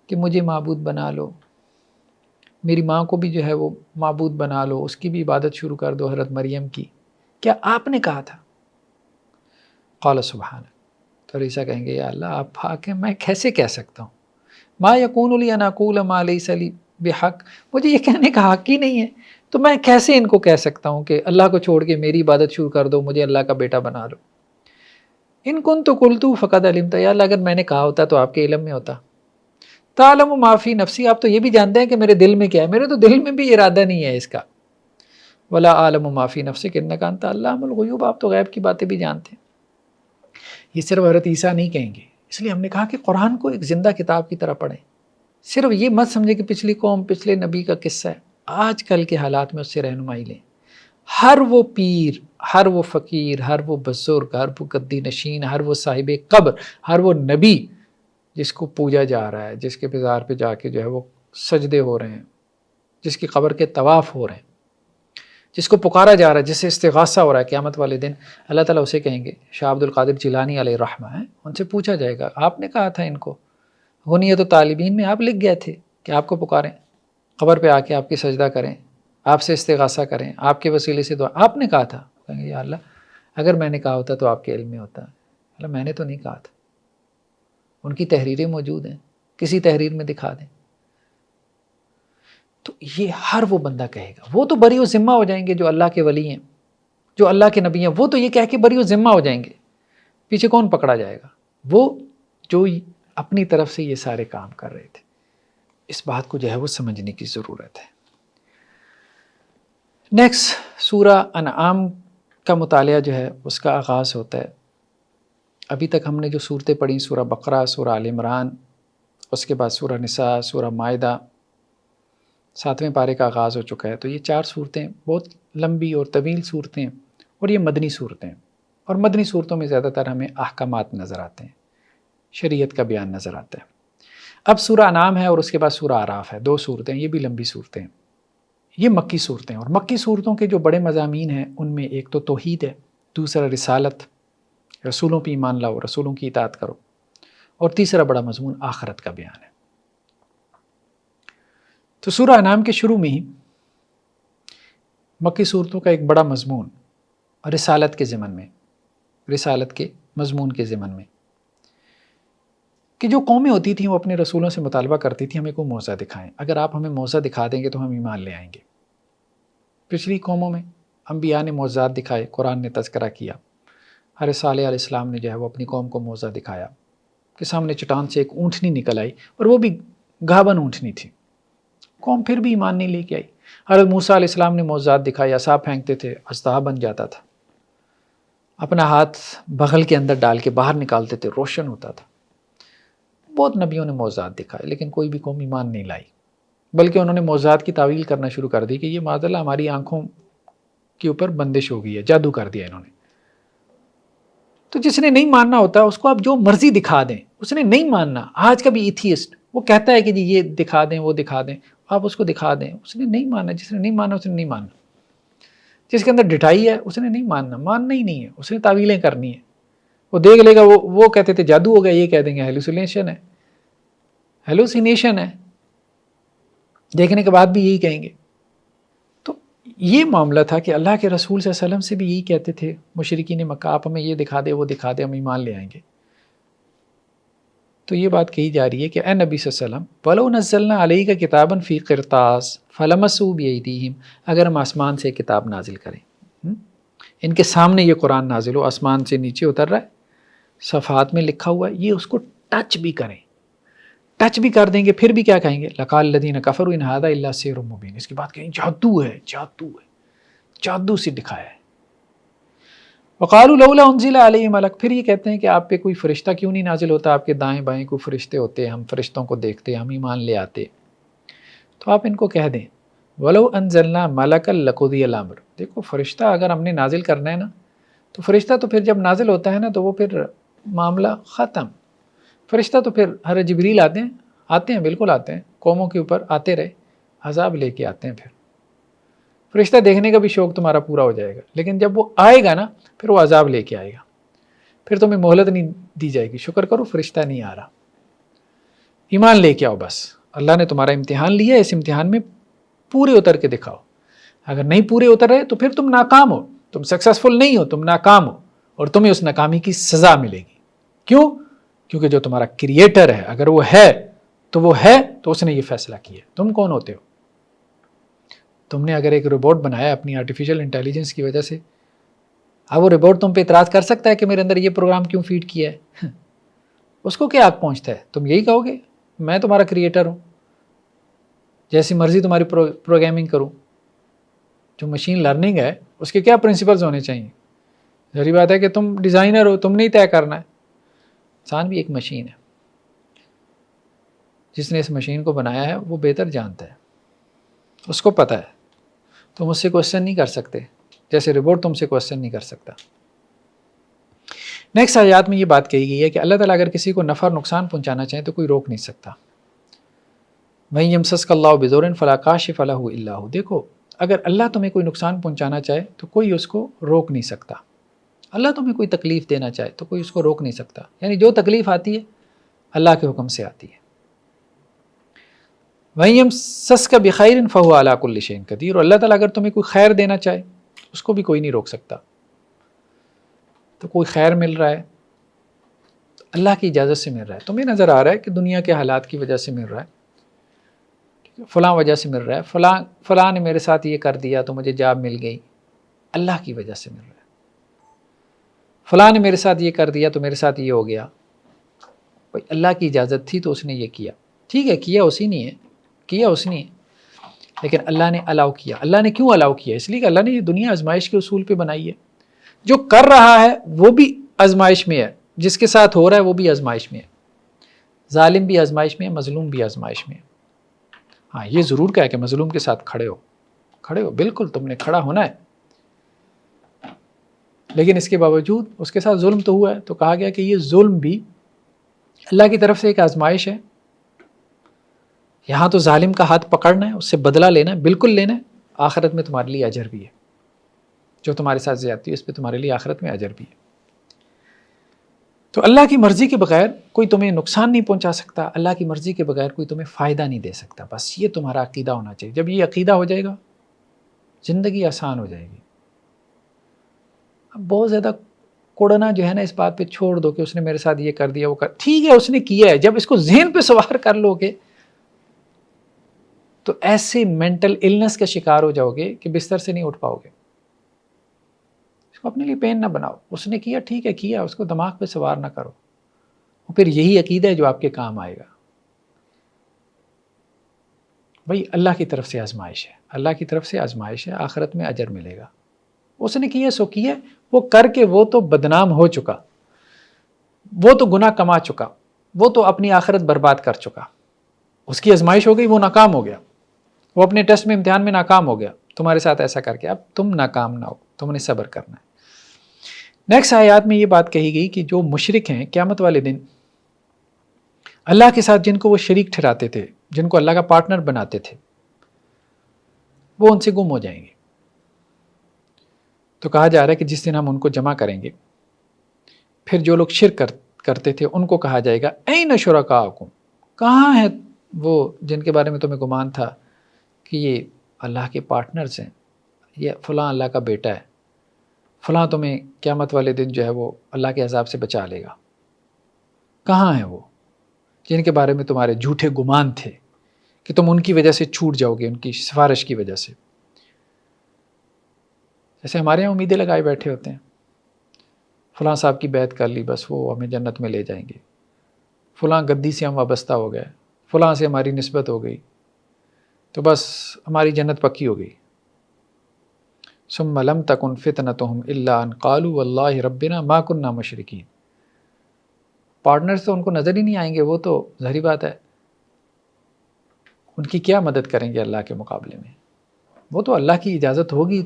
کہ مجھے معبود بنا لو، میری ماں کو بھی جو ہے وہ معبود بنا لو، اس کی بھی عبادت شروع کر دو، حضرت مریم کی، کیا آپ نے کہا تھا؟ قال سبحانک، تو عیسیٰ کہیں گے یا اللہ آپ پاک ہیں، میں کیسے کہہ سکتا ہوں، ما یکون لی ان اقول ما لیس لی بحق، مجھے یہ کہنے کا حق ہی نہیں ہے، تو میں کیسے ان کو کہہ سکتا ہوں کہ اللہ کو چھوڑ کے میری عبادت شروع کر دو، مجھے اللہ کا بیٹا بنا لو۔ ان کنت قلت فقد علمت، یا اللہ اگر میں نے کہا ہوتا تو آپ کے علم میں ہوتا۔ تعلم ما فی نفسی، آپ تو یہ بھی جانتے ہیں کہ میرے دل میں کیا ہے، میرے تو دل میں بھی ارادہ نہیں ہے اس کا۔ ولا اعلم ما فی نفسک انک انت علام الغیوب، آپ تو غیب کی باتیں بھی جانتے ہیں۔ یہ صرف حضرت عیسیٰ نہیں کہیں گے، اس لیے ہم نے کہا کہ قرآن کو ایک زندہ کتاب کی طرح پڑھیں۔ صرف یہ مت سمجھے کہ پچھلی قوم، پچھلے نبی کا قصہ ہے، آج کل کے حالات میں اس سے رہنمائی لیں۔ ہر وہ پیر، ہر وہ فقیر، ہر وہ بزرگ، ہر وہ گدی نشین، ہر وہ صاحب قبر، ہر وہ نبی جس کو پوجا جا رہا ہے، جس کے بازار پہ جا کے جو ہے وہ سجدے ہو رہے ہیں، جس کی قبر کے طواف ہو رہے ہیں، جس کو پکارا جا رہا ہے، جس سے استغاثہ ہو رہا ہے، قیامت والے دن اللہ تعالیٰ اسے کہیں گے، شاہ عبد القادر جیلانی علیہ رحمہ ہیں، ان سے پوچھا جائے گا آپ نے کہا تھا ان کو، غنیت و طالبین میں آپ لکھ گئے تھے کہ آپ کو پکاریں، قبر پہ آ کے آپ کی سجدہ کریں، آپ سے استغاثہ کریں، آپ کے وسیلے سے دعا، آپ نے کہا تھا؟ کہیں گے یا اللہ اگر میں نے کہا ہوتا تو آپ کے علم میں ہوتا۔ اللہ میں نے تو نہیں کہا تھا، ان کی تحریریں موجود ہیں، کسی تحریر میں دکھا دیں۔ تو یہ ہر وہ بندہ کہے گا، وہ تو بری و ذمہ ہو جائیں گے جو اللہ کے ولی ہیں، جو اللہ کے نبی ہیں، وہ تو یہ کہہ کے بری و ذمہ ہو جائیں گے۔ پیچھے کون پکڑا جائے گا؟ وہ جو اپنی طرف سے یہ سارے کام کر رہے تھے۔ اس بات کو جو ہے وہ سمجھنے کی ضرورت ہے۔ نیکسٹ سورہ انعام کا مطالعہ جو ہے اس کا آغاز ہوتا ہے۔ ابھی تک ہم نے جو صورتیں پڑھی، سورہ بقرہ، سورہ آل عمران، اس کے بعد سورہ نساء، سورہ مائدہ، 7ویں پارے کا آغاز ہو چکا ہے۔ تو یہ 4 صورتیں بہت لمبی اور طویل صورتیں، اور یہ مدنی صورتیں، اور مدنی صورتوں میں زیادہ تر ہمیں احکامات نظر آتے ہیں، شریعت کا بیان نظر آتا ہے۔ اب سورہ انعام ہے اور اس کے بعد سورہ اعراف ہے، 2 صورتیں، یہ بھی لمبی صورتیں ہیں۔ یہ مکی صورتیں، اور مکی صورتوں کے جو بڑے مضامین ہیں ان میں ایک تو توحید ہے، دوسرا رسالت، رسولوں پہ ایمان لاؤ، رسولوں کی اطاعت کرو، اور تیسرا بڑا مضمون آخرت کا بیان ہے۔ تو سورہ انعام کے شروع میں ہی مکی صورتوں کا ایک بڑا مضمون رسالت کے ضمن میں، رسالت کے مضمون کے ضمن میں، کہ جو قومیں ہوتی تھیں وہ اپنے رسولوں سے مطالبہ کرتی تھیں ہمیں کوئی معجزہ دکھائیں، اگر آپ ہمیں معجزہ دکھا دیں گے تو ہم ایمان لے آئیں گے۔ پچھلی قوموں میں انبیاء نے معجزات دکھائے، قرآن نے تذکرہ کیا۔ حضرت صالح علیہ السلام نے جو ہے وہ اپنی قوم کو معجزہ دکھایا کہ سامنے چٹان سے ایک اونٹنی نکل آئی، اور وہ بھی گھابن اونٹنی تھی، قوم پھر بھی ایمان نہیں لے کے آئی۔ حضرت موسیٰ علیہ السلام نے معجزات دکھائی، عصا پھینکتے تھے اژدہا بن جاتا تھا، اپنا ہاتھ بغل کے اندر ڈال کے باہر نکالتے تھے روشن ہوتا تھا۔ بہت نبیوں نے معجزات دکھائے لیکن کوئی بھی قوم ایمان نہیں لائی، بلکہ انہوں نے معجزات کی تعویل کرنا شروع کر دی کہ یہ معاذ اللہ ہماری آنکھوں کے اوپر بندش ہو گئی ہے، جادو کر دیا انہوں نے۔ تو جس نے نہیں ماننا ہوتا اس کو آپ جو مرضی دکھا دیں، اس نے نہیں ماننا۔ آج کا بھی ایتھیسٹ وہ کہتا ہے کہ جی یہ دکھا دیں وہ دکھا دیں، آپ اس کو دکھا دیں، اس نے نہیں ماننا۔ جس نے نہیں ماننا اس نے نہیں ماننا، جس کے اندر ڈٹائی ہے اس نے نہیں ماننا، ماننا ہی نہیں ہے، اس نے تعویلیں کرنی ہیں۔ وہ دیکھ لے گا، وہ کہتے تھے جادو ہو گیا، یہ کہہ دیں گے ہیلوسینیشن ہے، ہیلوسینیشن ہے، دیکھنے کے بعد بھی یہی کہیں گے۔ تو یہ معاملہ تھا کہ اللہ کے رسول صلی اللہ علیہ وسلم سے بھی یہی کہتے تھے مشرکین مکہ، آپ ہمیں یہ دکھا دے وہ دکھا دے، ہم ایمان لے آئیں گے۔ تو یہ بات کہی جا رہی ہے کہ اے نبی صلی اللہ علیہ وسلم، وَلَوْ نَزَّلْنَا عَلَيْكَ كِتَابًا فِي قِرْطَاسٍ فَلَمَسُّوا بِأَيْدِيهِمْ، اگر ہم آسمان سے کتاب نازل کریں، ان کے سامنے یہ قرآن نازل ہو، آسمان سے نیچے اتر رہا ہے، صفحات میں لکھا ہوا ہے، یہ اس کو ٹچ بھی کریں، ٹچ بھی کر دیں گے، پھر بھی کیا کہیں گے؟ لقال الذین کفروا ان ھذا الا سحر مبین، اس کے بعد کہیں جادو ہے، جادو ہے، جادو سے دکھایا ہے۔ وقالوا لولا انزل علیہ ملک، پھر یہ کہتے ہیں کہ آپ پہ کوئی فرشتہ کیوں نہیں نازل ہوتا؟ آپ کے دائیں بائیں کوئی فرشتے ہوتے، ہم فرشتوں کو دیکھتے، ہم ایمان لے آتے۔ تو آپ ان کو کہہ دیں ولو انزلنا ملکا لقضی الامر، دیکھو فرشتہ اگر ہم نے نازل کرنا ہے نا، تو فرشتہ تو پھر جب نازل ہوتا ہے نا تو وہ پھر معاملہ ختم۔ فرشتہ تو پھر ہر جبریل آتے ہیں بالکل آتے ہیں، قوموں کے اوپر آتے رہے، عذاب لے کے آتے ہیں۔ پھر فرشتہ دیکھنے کا بھی شوق تمہارا پورا ہو جائے گا، لیکن جب وہ آئے گا نا پھر وہ عذاب لے کے آئے گا، پھر تمہیں مہلت نہیں دی جائے گی، شکر کرو فرشتہ نہیں آ رہا، ایمان لے کے آؤ بس۔ اللہ نے تمہارا امتحان لیا ہے، اس امتحان میں پورے اتر کے دکھاؤ، اگر نہیں پورے اتر رہے تو پھر تم ناکام ہو، تم سکسیسفل نہیں ہو، تم ناکام ہو، اور تمہیں اس ناکامی کی سزا ملے گی۔ کیوں؟ کیونکہ جو تمہارا کریٹر ہے اگر وہ ہے تو اس نے یہ فیصلہ کیا ہے، تم کون ہوتے ہو؟ تم نے اگر ایک روبوٹ بنایا اپنی آرٹیفیشل انٹیلیجنس کی وجہ سے، اب وہ روبوٹ تم پہ اعتراض کر سکتا ہے کہ میرے اندر یہ پروگرام کیوں فیڈ کیا ہے؟ اس کو کیا حق پہنچتا ہے؟ تم یہی کہو گے میں تمہارا کریٹر ہوں، جیسی مرضی تمہاری پروگرامنگ کروں۔ جو مشین لرننگ ہے اس کے کیا پرنسپلز ہونے چاہیے؟ ظاہری بات ہے کہ تم ڈیزائنر ہو، تم نہیں طے کرنا ہے۔ انسان بھی ایک مشین ہے، جس نے اس مشین کو بنایا ہے وہ بہتر جانتا ہے، اس کو پتہ ہے، تم اس سے کوشچن نہیں کر سکتے، جیسے روبوٹ تم سے کوشچن نہیں کر سکتا۔ نیکسٹ آیات میں یہ بات کہی گئی ہے کہ اللہ تعالیٰ اگر کسی کو نفع اور نقصان پہنچانا چاہے تو کوئی روک نہیں سکتا۔ وَإِن يَمْسَسْكَ اللَّهُ بِضُرٍّ فَلَا كَاشِفَ لَهُ إِلَّا هُوَ، دیکھو اگر اللہ تمہیں کوئی نقصان پہنچانا چاہے تو کوئی اس کو روک نہیں سکتا، اللہ تمہیں کوئی تکلیف دینا چاہے تو کوئی اس کو روک نہیں سکتا، یعنی جو تکلیف آتی ہے اللہ کے حکم سے آتی ہے۔ وَإِن يَمْسَسْكَ بِخَيْرٍ فَهُوَ عَلَىٰ كُلِّ شَيْءٍ قَدِيرٌ، اور اللہ تعالیٰ اگر تمہیں کوئی خیر دینا چاہے اس کو بھی کوئی نہیں روک سکتا۔ تو کوئی خیر مل رہا ہے تو اللہ کی اجازت سے مل رہا ہے، تمہیں نظر آ رہا ہے کہ دنیا کے حالات کی وجہ سے مل رہا ہے، فلاں وجہ سے مل رہا ہے، فلاں نے میرے ساتھ یہ کر دیا تو مجھے جاب مل گئی، اللہ کی وجہ سے مل رہا ہے۔ فلاں نے میرے ساتھ یہ کر دیا تو میرے ساتھ یہ ہو گیا، بھائی اللہ کی اجازت تھی تو اس نے یہ کیا، ٹھیک ہے کیا اسی نے ہے، لیکن اللہ نے الاؤ کیا۔ اللہ نے کیوں الاؤ کیا؟ اس لیے کہ اللہ نے یہ دنیا آزمائش کے اصول پہ بنائی ہے، جو کر رہا ہے وہ بھی آزمائش میں ہے، جس کے ساتھ ہو رہا ہے وہ بھی آزمائش میں ہے، ظالم بھی آزمائش میں ہے، مظلوم بھی آزمائش میں ہے۔ ہاں یہ ضرور کہا کہ مظلوم کے ساتھ کھڑے ہو، بالکل تم نے کھڑا ہونا ہے، لیکن اس کے باوجود اس کے ساتھ ظلم تو ہوا ہے، تو کہا گیا کہ یہ ظلم بھی اللہ کی طرف سے ایک آزمائش ہے۔ یہاں تو ظالم کا ہاتھ پکڑنا ہے، اس سے بدلہ لینا ہے، بالکل لینا ہے، آخرت میں تمہارے لیے اجر بھی ہے، جو تمہارے ساتھ زیادتی ہے اس پہ تمہارے لیے آخرت میں اجر بھی ہے۔ تو اللہ کی مرضی کے بغیر کوئی تمہیں نقصان نہیں پہنچا سکتا، اللہ کی مرضی کے بغیر کوئی تمہیں فائدہ نہیں دے سکتا، بس یہ تمہارا عقیدہ ہونا چاہیے۔ جب یہ عقیدہ ہو جائے گا زندگی آسان ہو جائے گی۔ اب بہت زیادہ کوڑنا جو ہے نا اس بات پہ چھوڑ دو کہ اس نے میرے ساتھ یہ کر دیا وہ ٹھیک ہے اس نے کیا ہے، جب اس کو ذہن پہ سوار کر لو گے تو ایسے مینٹل النس کا شکار ہو جاؤ گے کہ بستر سے نہیں اٹھ پاؤ گے۔ اس کو اپنے لیے پین نہ بناؤ، اس نے کیا ٹھیک ہے کیا، اس کو دماغ پہ سوار نہ کرو، اور پھر یہی عقیدہ ہے جو آپ کے کام آئے گا۔ بھائی اللہ کی طرف سے آزمائش ہے، اللہ کی طرف سے آزمائش ہے، آخرت میں اجر ملے گا۔ اس نے کیا سو کیا، وہ کر کے وہ تو بدنام ہو چکا، وہ تو گناہ کما چکا، وہ تو اپنی آخرت برباد کر چکا، اس کی آزمائش ہو گئی، وہ ناکام ہو گیا، وہ اپنے ٹیسٹ میں امتحان میں ناکام ہو گیا تمہارے ساتھ ایسا کر کے۔ اب تم ناکام نہ ہو، تم نے صبر کرنا ہے۔ نیکسٹ آیات میں یہ بات کہی گئی کہ جو مشرک ہیں قیامت والے دن اللہ کے ساتھ جن کو وہ شریک ٹھہراتے تھے، جن کو اللہ کا پارٹنر بناتے تھے، وہ ان سے گم ہو جائیں گے۔ تو کہا جا رہا ہے کہ جس دن ہم ان کو جمع کریں گے، پھر جو لوگ شرک کرتے تھے ان کو کہا جائے گا این شرکاءکم، کہاں ہیں وہ جن کے بارے میں تمہیں گمان تھا کہ یہ اللہ کے پارٹنرز ہیں، یہ فلاں اللہ کا بیٹا ہے، فلاں تمہیں قیامت والے دن جو ہے وہ اللہ کے عذاب سے بچا لے گا، کہاں ہیں وہ جن کے بارے میں تمہارے جھوٹے گمان تھے کہ تم ان کی وجہ سے چھوٹ جاؤ گے، ان کی سفارش کی وجہ سے۔ جیسے ہمارے یہاں امیدیں لگائے بیٹھے ہوتے ہیں، فلاں صاحب کی بیعت کر لی بس وہ ہمیں جنت میں لے جائیں گے، فلاں گدی سے ہم وابستہ ہو گئے، فلاں سے ہماری نسبت ہو گئی تو بس ہماری جنت پکی ہو گئی۔ ثم لم تکن فتنتهم الا ان قالوا واللہ ربنا ما كنا مشرکین۔ پارٹنرز تو ان کو نظر ہی نہیں آئیں گے، وہ تو ظاہری بات ہے، ان کی کیا مدد کریں گے اللہ کے مقابلے میں؟ وہ تو اللہ کی اجازت ہوگی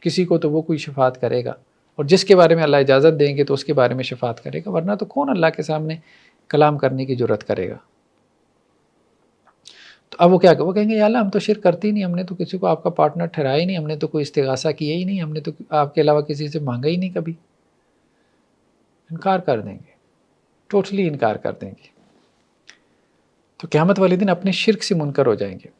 کسی کو تو وہ کوئی شفاعت کرے گا، اور جس کے بارے میں اللہ اجازت دیں گے تو اس کے بارے میں شفاعت کرے گا، ورنہ تو کون اللہ کے سامنے کلام کرنے کی جرت کرے گا؟ تو اب وہ کیا کہ وہ کہیں گے یا اللہ ہم تو شرک کرتے ہی نہیں، ہم نے تو کسی کو آپ کا پارٹنر ٹھہرایا ہی نہیں، ہم نے تو کوئی استغاثہ کیا ہی نہیں، ہم نے تو آپ کے علاوہ کسی سے مانگا ہی نہیں کبھی۔ انکار کر دیں گے، ٹوٹلی انکار کر دیں گے، تو قیامت والے دن اپنے شرک سے منکر ہو جائیں گے۔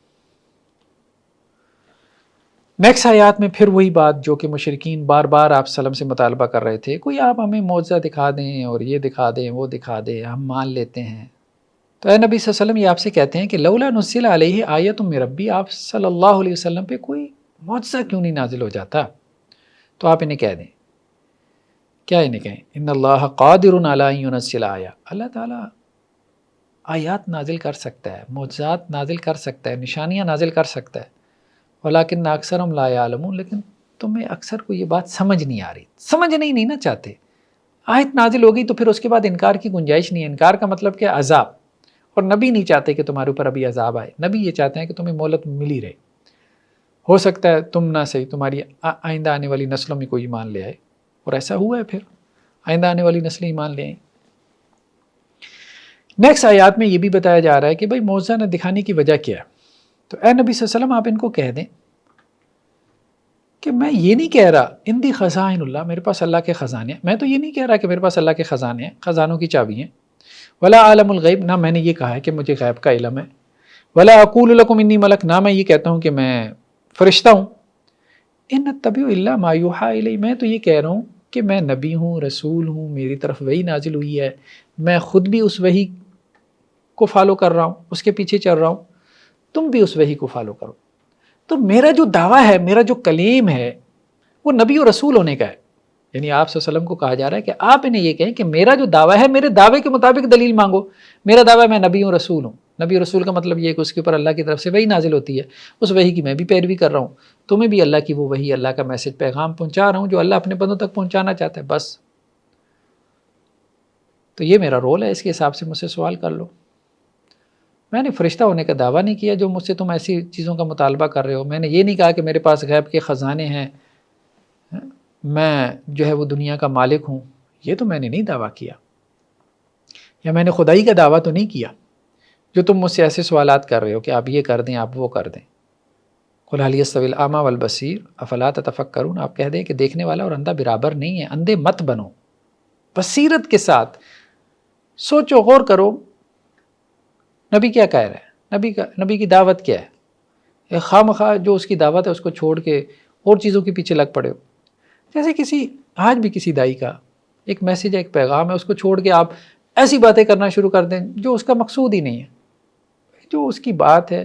نیکسٹ آیات میں پھر وہی بات جو کہ مشرکین بار بار آپ صلی اللہ علیہ وسلم سے مطالبہ کر رہے تھے، کوئی آپ ہمیں معجزہ دکھا دیں اور یہ دکھا دیں وہ دکھا دیں، ہم مان لیتے ہیں۔ تو اے نبی صلی اللہ علیہ وسلم یہ آپ سے کہتے ہیں کہ لولا نزل علیہ آیۃ من ربی، آپ صلی اللہ علیہ وسلم پہ کوئی معجزہ کیوں نہیں نازل ہو جاتا؟ تو آپ انہیں کہہ دیں، کیا انہیں کہیں؟ ان اللہ قادر علی ان ینزل آیہ، اللہ تعالیٰ آیات نازل کر سکتا ہے، معجزات نازل کر سکتا ہے، نشانیاں نازل کر سکتا ہے، ولیکن اکثرهم لا یعلمون، لیکن تمہیں اکثر کو یہ بات سمجھ نہیں آ رہی، سمجھنا ہی نہیں نا چاہتے۔ آیت نازل ہو گئی تو پھر اس کے بعد انکار کی گنجائش نہیں ہے۔ انکار کا مطلب کیا؟ عذاب، اور نبی نہیں چاہتے کہ تمہارے اوپر ابھی عذاب آئے، نبی یہ چاہتے ہیں کہ تمہیں مہلت ملی رہے، ہو سکتا ہے تم نہ صحیح تمہاری آئندہ آنے والی نسلوں میں کوئی ایمان لے آئے، اور ایسا ہوا ہے، پھر آئندہ آنے والی نسلیں ایمان لے آئیں۔ نیکسٹ آیات میں یہ بھی بتایا جا رہا ہے کہ بھائی معجزہ نہ دکھانے کی وجہ کیا ہے؟ تو اے نبی صلی اللہ علیہ وسلم آپ ان کو کہہ دیں کہ میں یہ نہیں کہہ رہا اندی خزائن اللہ، میرے پاس اللہ کے خزانے ہیں، میں تو یہ نہیں کہہ رہا کہ میرے پاس اللہ کے خزانے ہیں، خزانوں کی چابی ہیں، ولا عالم الغیب، نہ میں نے یہ کہا ہے کہ مجھے غیب کا علم ہے، ولا اقول لکم انی ملک، نہ میں یہ کہتا ہوں کہ میں فرشتہ ہوں، ان اتبع الا ما یوحی الی، میں تو یہ کہہ رہا ہوں کہ میں نبی ہوں، رسول ہوں، میری طرف وحی نازل ہوئی ہے، میں خود بھی اس وحی کو فالو کر رہا ہوں، اس کے پیچھے چل رہا ہوں، تم بھی اس وحی کو فالو کرو۔ تو میرا جو دعویٰ ہے، میرا جو کلیم ہے، وہ نبی و رسول ہونے کا ہے۔ یعنی آپ صلی اللہ علیہ وسلم کو کہا جا رہا ہے کہ آپ انہیں یہ کہیں کہ میرا جو دعویٰ ہے، میرے دعوے کے مطابق دلیل مانگو۔ میرا دعویٰ ہے میں نبی و رسول ہوں، نبی و رسول کا مطلب یہ ہے کہ اس کے اوپر اللہ کی طرف سے وحی نازل ہوتی ہے، اس وحی کی میں بھی پیروی کر رہا ہوں، تمہیں بھی اللہ کی وہ وحی، اللہ کا میسج، پیغام پہنچا رہا ہوں جو اللہ اپنے بندوں تک پہنچانا چاہتا ہے، بس۔ تو یہ میرا رول ہے، اس کے حساب سے مجھ سے سوال کر لو۔ میں نے فرشتہ ہونے کا دعویٰ نہیں کیا جو مجھ سے تم ایسی چیزوں کا مطالبہ کر رہے ہو، میں نے یہ نہیں کہا کہ میرے پاس غیب کے خزانے ہیں، میں جو ہے وہ دنیا کا مالک ہوں، یہ تو میں نے نہیں دعویٰ کیا، یا میں نے خدائی کا دعویٰ تو نہیں کیا جو تم مجھ سے ایسے سوالات کر رہے ہو کہ آپ یہ کر دیں، آپ وہ کر دیں۔ قل هل يستوي الاعمى والبصير افلا تتفکرون، آپ کہہ دیں کہ دیکھنے والا اور اندھا برابر نہیں ہے، اندھے مت بنو، بصیرت کے ساتھ سوچو، غور کرو، نبی کیا کہہ رہا ہے، نبی کی دعوت کیا ہے؟ خواہ مخواہ جو اس کی دعوت ہے اس کو چھوڑ کے اور چیزوں کے پیچھے لگ پڑے ہو۔ جیسے آج بھی کسی دائی کا ایک میسیج ہے، ایک پیغام ہے، اس کو چھوڑ کے آپ ایسی باتیں کرنا شروع کر دیں جو اس کا مقصود ہی نہیں ہے۔ جو اس کی بات ہے،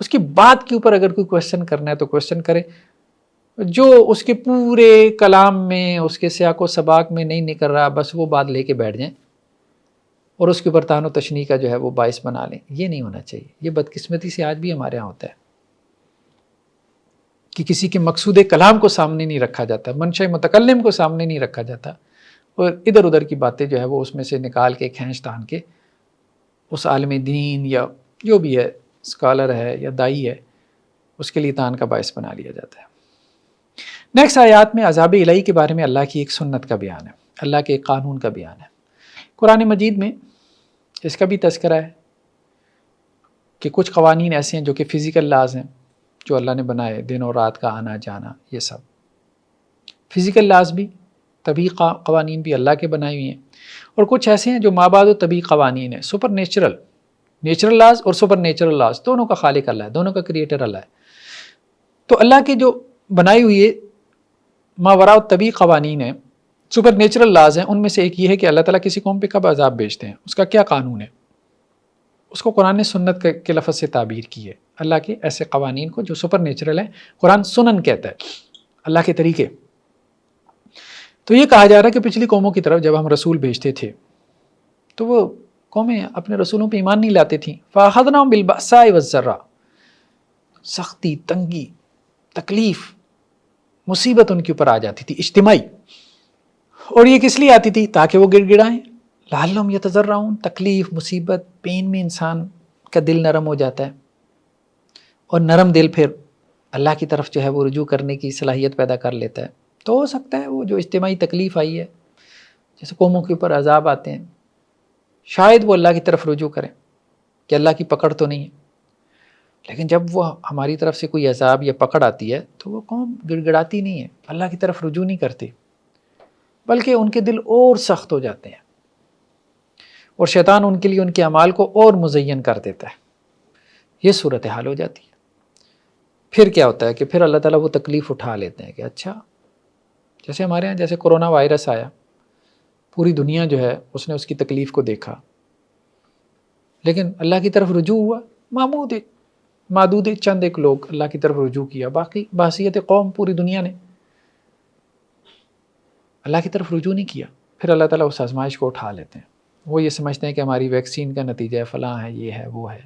اس کی بات کے اوپر اگر کوئی کویسچن کرنا ہے تو کویسچن کرے، جو اس کے پورے کلام میں، اس کے سیاق و سباق میں نہیں نکل رہا، بس وہ بات لے کے بیٹھ جائیں اور اس کے اوپر تان و تشنیع کا جو ہے وہ باعث بنا لیں۔ یہ نہیں ہونا چاہیے۔ یہ بدقسمتی سے آج بھی ہمارے ہاں ہوتا ہے کہ کسی کے مقصود کلام کو سامنے نہیں رکھا جاتا، منشا متکلم کو سامنے نہیں رکھا جاتا، اور ادھر ادھر کی باتیں جو ہے وہ اس میں سے نکال کے کھینچ تان کے اس عالم دین یا جو بھی ہے، اسکالر ہے یا دائی ہے، اس کے لیے تان کا باعث بنا لیا جاتا ہے۔ نیکسٹ آیات میں عذاب الہی کے بارے میں اللہ کی ایک سنت کا بیان ہے، اللہ کے ایک قانون کا بیان ہے۔ قرآن مجید میں اس کا بھی تذکرہ ہے کہ کچھ قوانین ایسے ہیں جو کہ فزیکل لاز ہیں، جو اللہ نے بنائے، دن اور رات کا آنا جانا، یہ سب فزیکل لاز بھی، طبعی قوانین بھی اللہ کے بنائے ہوئے ہیں، اور کچھ ایسے ہیں جو مابعد و طبعی قوانین ہیں، سپر نیچرل لاز اور سپر نیچرل لاز، دونوں کا خالق اللہ ہے، دونوں کا کریٹر اللہ ہے۔ تو اللہ کے جو بنائی ہوئی ماوراء طبعی قوانین ہیں، سپر نیچرل لاز ہیں، ان میں سے ایک یہ ہے کہ اللہ تعالیٰ کسی قوم پہ کب عذاب بھیجتے ہیں، اس کا کیا قانون ہے، اس کو قرآن نے سنت کے لفظ سے تعبیر کی ہے۔ اللہ کے ایسے قوانین کو جو سپر نیچرل ہیں، قرآن سنن کہتا ہے، اللہ کے طریقے۔ تو یہ کہا جا رہا ہے کہ پچھلی قوموں کی طرف جب ہم رسول بھیجتے تھے تو وہ قومیں اپنے رسولوں پہ ایمان نہیں لاتے تھیں. فَأَخَذْنَاهُمْ بِالْبَأْسَاءِ وَالضَّرَّاءِ، سختی، تنگی، تکلیف، مصیبت ان کے اوپر آ جاتی تھی اجتماعی. اور یہ کس لیے آتی تھی؟ تاکہ وہ گڑ گڑائیں. لعلہم یتضرعون، تکلیف، مصیبت، پین میں انسان کا دل نرم ہو جاتا ہے، اور نرم دل پھر اللہ کی طرف جو ہے وہ رجوع کرنے کی صلاحیت پیدا کر لیتا ہے. تو ہو سکتا ہے وہ جو اجتماعی تکلیف آئی ہے، جیسے قوموں کے اوپر عذاب آتے ہیں، شاید وہ اللہ کی طرف رجوع کریں کہ اللہ کی پکڑ تو نہیں ہے. لیکن جب وہ ہماری طرف سے کوئی عذاب یا پکڑ آتی ہے تو وہ قوم گڑ گڑاتی نہیں ہے، اللہ کی طرف رجوع نہیں کرتی، بلکہ ان کے دل اور سخت ہو جاتے ہیں، اور شیطان ان کے لیے ان کے اعمال کو اور مزین کر دیتا ہے. یہ صورتحال ہو جاتی ہے. پھر کیا ہوتا ہے کہ پھر اللہ تعالیٰ وہ تکلیف اٹھا لیتے ہیں کہ اچھا، جیسے ہمارے ہاں جیسے کرونا وائرس آیا، پوری دنیا جو ہے اس نے اس کی تکلیف کو دیکھا، لیکن اللہ کی طرف رجوع ہوا. معدود چند ایک لوگ اللہ کی طرف رجوع کیا، باقی بحثیت قوم پوری دنیا نے اللہ کی طرف رجوع نہیں کیا. پھر اللہ تعالیٰ اس آزمائش کو اٹھا لیتے ہیں. وہ یہ سمجھتے ہیں کہ ہماری ویکسین کا نتیجہ ہے، فلاں ہے، یہ ہے، وہ ہے،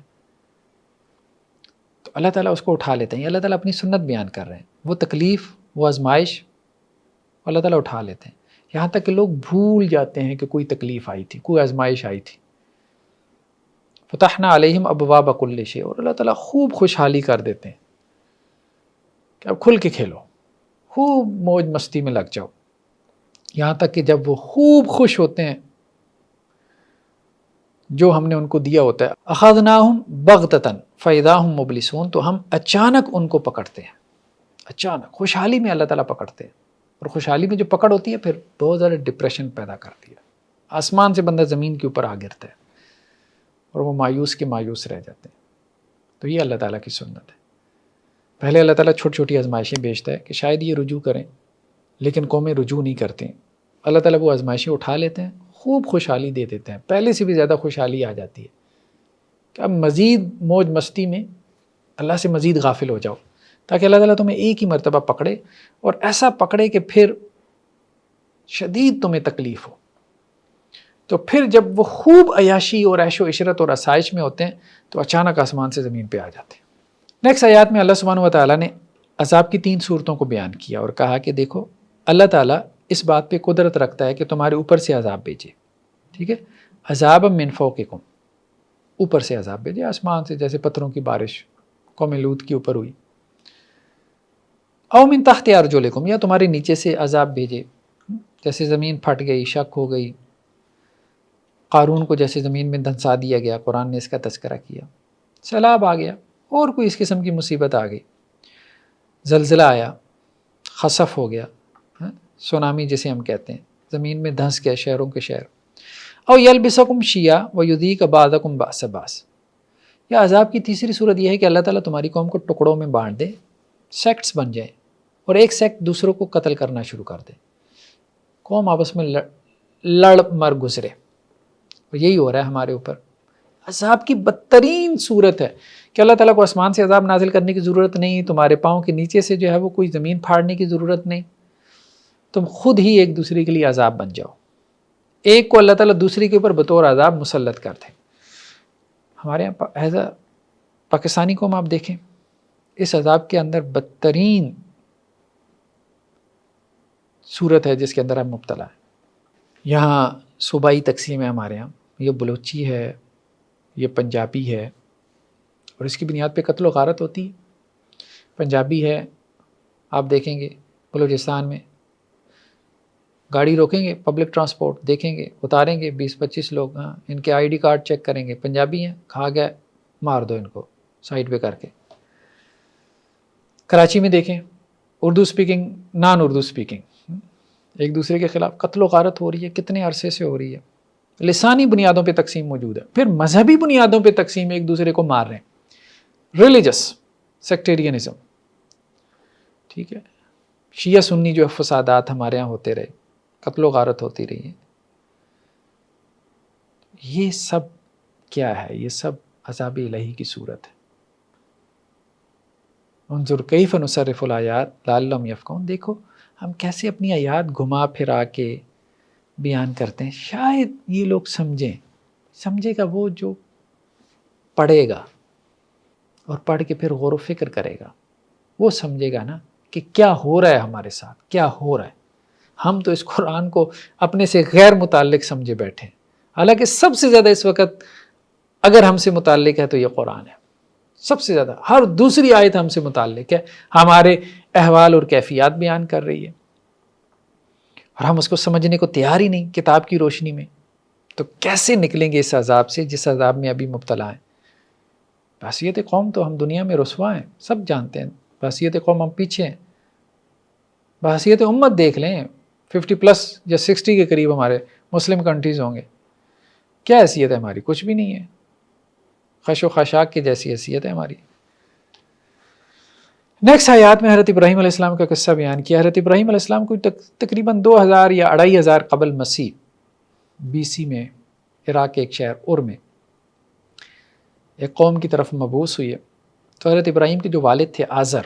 تو اللہ تعالیٰ اس کو اٹھا لیتے ہیں. اللہ تعالیٰ اپنی سنت بیان کر رہے ہیں. وہ تکلیف، وہ آزمائش اللہ تعالیٰ اٹھا لیتے ہیں، یہاں تک کہ لوگ بھول جاتے ہیں کہ کوئی تکلیف آئی تھی، کوئی آزمائش آئی تھی. فتحنا علیہم ابواب کل شیء، اور اللہ تعالیٰ خوب خوشحالی کر دیتے ہیں کہ اب کھل کے کھیلو، خوب موج مستی میں لگ جاؤ. یہاں تک کہ جب وہ خوب خوش ہوتے ہیں جو ہم نے ان کو دیا ہوتا ہے، اخذناہم بغتۃ فاذا ھم مبلسون، تو ہم اچانک ان کو پکڑتے ہیں. اچانک خوشحالی میں اللہ تعالیٰ پکڑتے ہیں، اور خوشحالی میں جو پکڑ ہوتی ہے پھر بہت زیادہ ڈپریشن پیدا کرتی ہے. آسمان سے بندہ زمین کے اوپر آ گرتا ہے اور وہ مایوس کے مایوس رہ جاتے ہیں. تو یہ اللہ تعالیٰ کی سنت ہے. پہلے اللہ تعالیٰ چھوٹی چھوٹی آزمائشیں بھیجتا ہے کہ شاید یہ رجوع کریں، لیکن قومیں رجوع نہیں کرتی. اللہ تعالیٰ وہ آزمائشیں اٹھا لیتے ہیں، خوب خوشحالی دے دیتے ہیں، پہلے سے بھی زیادہ خوشحالی آ جاتی ہے کہ اب مزید موج مستی میں اللہ سے مزید غافل ہو جاؤ، تاکہ اللہ تعالیٰ تمہیں ایک ہی مرتبہ پکڑے، اور ایسا پکڑے کہ پھر شدید تمہیں تکلیف ہو. تو پھر جب وہ خوب عیاشی اور عیش و عشرت اور آسائش میں ہوتے ہیں تو اچانک آسمان سے زمین پہ آ جاتے ہیں. نیکسٹ آیات میں اللہ سبحانہ و تعالیٰ نے عذاب کی 3 صورتوں کو بیان کیا اور کہا کہ دیکھو اللہ تعالیٰ اس بات پہ قدرت رکھتا ہے کہ تمہارے اوپر سے عذاب بھیجے. ٹھیک ہے، عذاب من فوقکم، اوپر سے عذاب بھیجے، آسمان سے، جیسے پتھروں کی بارش قوم لوط کے اوپر ہوئی. او من تحت ارجلکم، یا تمہارے نیچے سے عذاب بھیجے، جیسے زمین پھٹ گئی، شک ہو گئی. قارون کو جیسے زمین میں دھنسا دیا گیا، قرآن نے اس کا تذکرہ کیا. سیلاب آ گیا، اور کوئی اس قسم کی مصیبت آ گئی، زلزلہ آیا، خسف ہو گیا، سونامی جسے ہم کہتے ہیں، زمین میں دھنس گیا شہروں کے شہر. او یلبسکم شیعا ویذیق بعضکم بأس بعض، یا عذاب کی تیسری صورت یہ ہے کہ اللہ تعالیٰ تمہاری قوم کو ٹکڑوں میں بانٹ دے، سیکٹس بن جائیں، اور ایک سیکٹ دوسروں کو قتل کرنا شروع کر دے، قوم آپس میں لڑ مر گزرے. اور یہی ہو رہا ہے ہمارے اوپر. عذاب کی بدترین صورت ہے کہ اللہ تعالیٰ کو آسمان سے عذاب نازل کرنے کی ضرورت نہیں، تمہارے پاؤں کے نیچے سے جو ہے وہ کوئی زمین پھاڑنے کی ضرورت نہیں، تم خود ہی ایک دوسرے کے لیے عذاب بن جاؤ. ایک کو اللہ تعالیٰ دوسرے کے اوپر بطور عذاب مسلط کر دے. ہمارے یہاں ایز اے پاکستانی قوم آپ دیکھیں، اس عذاب کے اندر بدترین صورت ہے جس کے اندر ہم مبتلا ہیں. یہاں صوبائی تقسیم ہے ہمارے یہاں، یہ بلوچی ہے، یہ پنجابی ہے، اور اس کی بنیاد پہ قتل و غارت ہوتی ہے. پنجابی ہے، آپ دیکھیں گے بلوچستان میں گاڑی روکیں گے، پبلک ٹرانسپورٹ دیکھیں گے، اتاریں گے 20-25 لوگ، ہاں ان کے آئی ڈی کارڈ چیک کریں گے، پنجابی ہیں، کھا گئے مار دو ان کو سائڈ پہ کر کے. کراچی میں دیکھیں اردو سپیکنگ، نان اردو سپیکنگ، ایک دوسرے کے خلاف قتل و غارت ہو رہی ہے، کتنے عرصے سے ہو رہی ہے. لسانی بنیادوں پہ تقسیم موجود ہے، پھر مذہبی بنیادوں پہ تقسیم، ایک دوسرے کو مار رہے ہیں، ریلیجس سیکٹیرینزم. ٹھیک ہے، شیعہ سنی جو فسادات ہمارے ہاں ہوتے رہے، قتل و غارت ہوتی رہی ہے. یہ سب کیا ہے؟ یہ سب عذاب الہی کی صورت ہے. انظر کیف نصرف الآیات لعلہم یفقہون، دیکھو ہم کیسے اپنی آیات گھما پھرا کے بیان کرتے ہیں. شاید یہ لوگ سمجھے گا وہ جو پڑھے گا اور پڑھ کے پھر غور و فکر کرے گا، وہ سمجھے گا نا کہ کیا ہو رہا ہے ہمارے ساتھ، کیا ہو رہا ہے. ہم تو اس قرآن کو اپنے سے غیر متعلق سمجھے بیٹھے ہیں، حالانکہ سب سے زیادہ اس وقت اگر ہم سے متعلق ہے تو یہ قرآن ہے. سب سے زیادہ ہر دوسری آیت ہم سے متعلق ہے، ہمارے احوال اور کیفیات بیان کر رہی ہے، اور ہم اس کو سمجھنے کو تیار ہی نہیں کتاب کی روشنی میں. تو کیسے نکلیں گے اس عذاب سے جس عذاب میں ابھی مبتلا ہیں؟ بحثیت قوم تو ہم دنیا میں رسوا ہیں، سب جانتے ہیں. بحثیت قوم ہم پیچھے ہیں. بحثیت امت دیکھ لیں، 50+ یا 60 کے قریب ہمارے مسلم کنٹریز ہوں گے. کیا حیثیت ہے ہماری؟ کچھ بھی نہیں ہے. خش و خاشاک کی جیسی حیثیت ہے ہماری. نیکسٹ آیات میں حضرت ابراہیم علیہ السلام کا قصہ بیان کیا. حضرت ابراہیم علیہ السلام کو تقریباً 2000 یا 2500 قبل مسیح BC میں عراق کے ایک شہر اور میں ایک قوم کی طرف مبعوث ہوئی ہے. تو حضرت ابراہیم کے جو والد تھے آزر،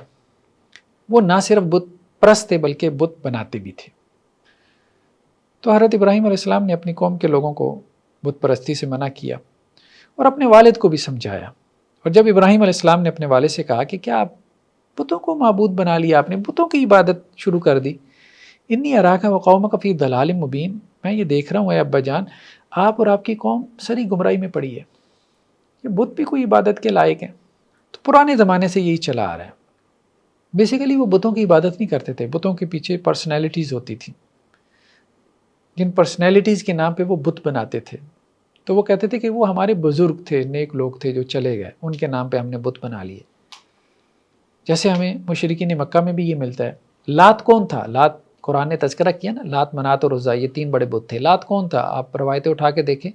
وہ نہ صرف بت پرست تھے بلکہ بت بناتے بھی تھے. تو حضرت ابراہیم علیہ السلام نے اپنی قوم کے لوگوں کو بت پرستی سے منع کیا اور اپنے والد کو بھی سمجھایا. اور جب ابراہیم علیہ السلام نے اپنے والد سے کہا کہ کیا آپ بتوں کو معبود بنا لیا، آپ نے بتوں کی عبادت شروع کر دی، انی اراک و قومک فی ضلال مبین، میں یہ دیکھ رہا ہوں اے ابا جان آپ اور آپ کی قوم سری گمراہی میں پڑی ہے، یہ بت بھی کوئی عبادت کے لائق ہیں. تو پرانے زمانے سے یہی چلا آ رہا ہے. بیسیکلی وہ بتوں کی عبادت نہیں کرتے تھے، بتوں کے پیچھے پرسنالٹیز ہوتی تھیں، جن پرسنالٹیز کے نام پہ وہ بت بناتے تھے. تو وہ کہتے تھے کہ وہ ہمارے بزرگ تھے، نیک لوگ تھے جو چلے گئے، ان کے نام پہ ہم نے بت بنا لیے. جیسے ہمیں مشرکین مکہ میں بھی یہ ملتا ہے. لات کون تھا؟ لات قرآن نے تذکرہ کیا نا، لات منات اور عزا، یہ 3 بڑے بت تھے. لات کون تھا؟ آپ روایتیں اٹھا کے دیکھیں،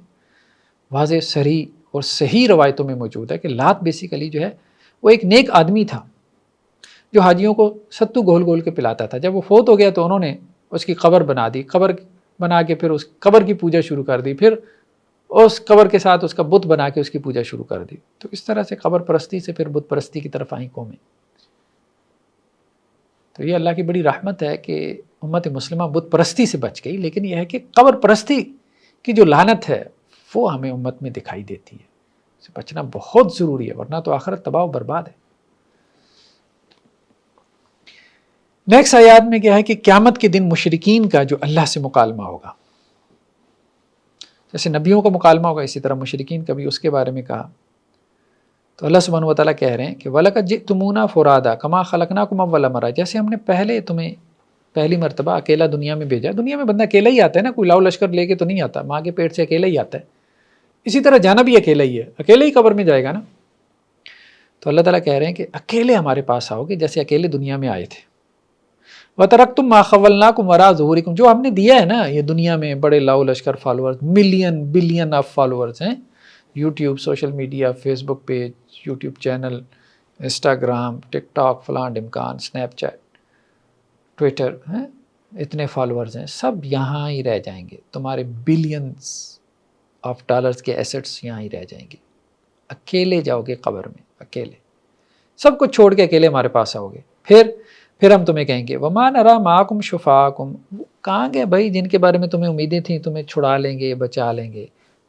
واضح صریح اور صحیح روایتوں میں موجود ہے کہ لات بیسیکلی جو ہے وہ ایک نیک آدمی تھا جو حاجیوں کو ستو گھول گھول کے پلاتا تھا. جب وہ فوت ہو گیا تو انہوں نے اس کی قبر بنا دی، قبر بنا کے پھر اس قبر کی پوجا شروع کر دی، پھر اس قبر کے ساتھ اس کا بت بنا کے اس کی پوجا شروع کر دی. تو اس طرح سے قبر پرستی سے پھر بت پرستی کی طرف آئیں قومیں. تو یہ اللہ کی بڑی رحمت ہے کہ امت مسلمہ بت پرستی سے بچ گئی، لیکن یہ ہے کہ قبر پرستی کی جو لعنت ہے وہ ہمیں امت میں دکھائی دیتی ہے. اس سے بچنا بہت ضروری ہے، ورنہ تو آخرت تباہ و برباد ہے. نیکسٹ آیات میں کیا ہے کہ قیامت کے دن مشرکین کا جو اللہ سے مکالمہ ہوگا، جیسے نبیوں کا مکالمہ ہوگا اسی طرح مشرکین کا بھی، اس کے بارے میں کہا. تو اللہ سبحانہ و تعالیٰ کہہ رہے ہیں کہ وَلَقَدْ جِئْتُمُونَا فُرَادَىٰ كَمَا خَلَقْنَاكُمْ أَوَّلَ مَرَّةٍ، جیسے ہم نے پہلے تمہیں پہلی مرتبہ اکیلا دنیا میں بھیجا. دنیا میں بندہ اکیلا ہی آتا ہے نا، کوئی لاؤ لشکر لے کے تو نہیں آتا، ماں کے پیٹ سے اکیلا ہی آتا ہے. اسی طرح جانا بھی اکیلا ہی ہے، اکیلے ہی قبر میں جائے گا نا. تو اللہ تعالیٰ کہہ رہے ہیں کہ اکیلے ہمارے پاس آؤ گے جیسے اکیلے دنیا میں آئے تھے. وَتَرَكْتُمْ مَا خَوَّلْنَاكُمْ وَرَاءَ ظُهُورِكُمْ، جو ہم نے دیا ہے نا یہ دنیا میں بڑے لاؤ لشکر followers, million billion of followers ہیں، یوٹیوب، سوشل میڈیا، فیس بک پیج، یوٹیوب چینل، انسٹاگرام، ٹک ٹاک، فلاں ڈمکان، سنیپ چیٹ، ٹویٹر، اتنے فالوورز ہیں، سب یہاں ہی رہ جائیں گے. تمہارے بلینز آف ڈالرز کے ایسٹس یہاں ہی رہ جائیں گے. اکیلے جاؤ گے قبر میں، اکیلے سب کچھ چھوڑ کے اکیلے ہمارے پاس آؤ گے. پھر ہم تمہیں کہیں گے وَمَا نَرَىٰ مَعَكُمْ شُفَعَاءَكُمْ، کہاں گئے بھائی جن کے بارے میں تمہیں امیدیں تھیں تمہیں چھڑا لیں گے، بچا لیں گے،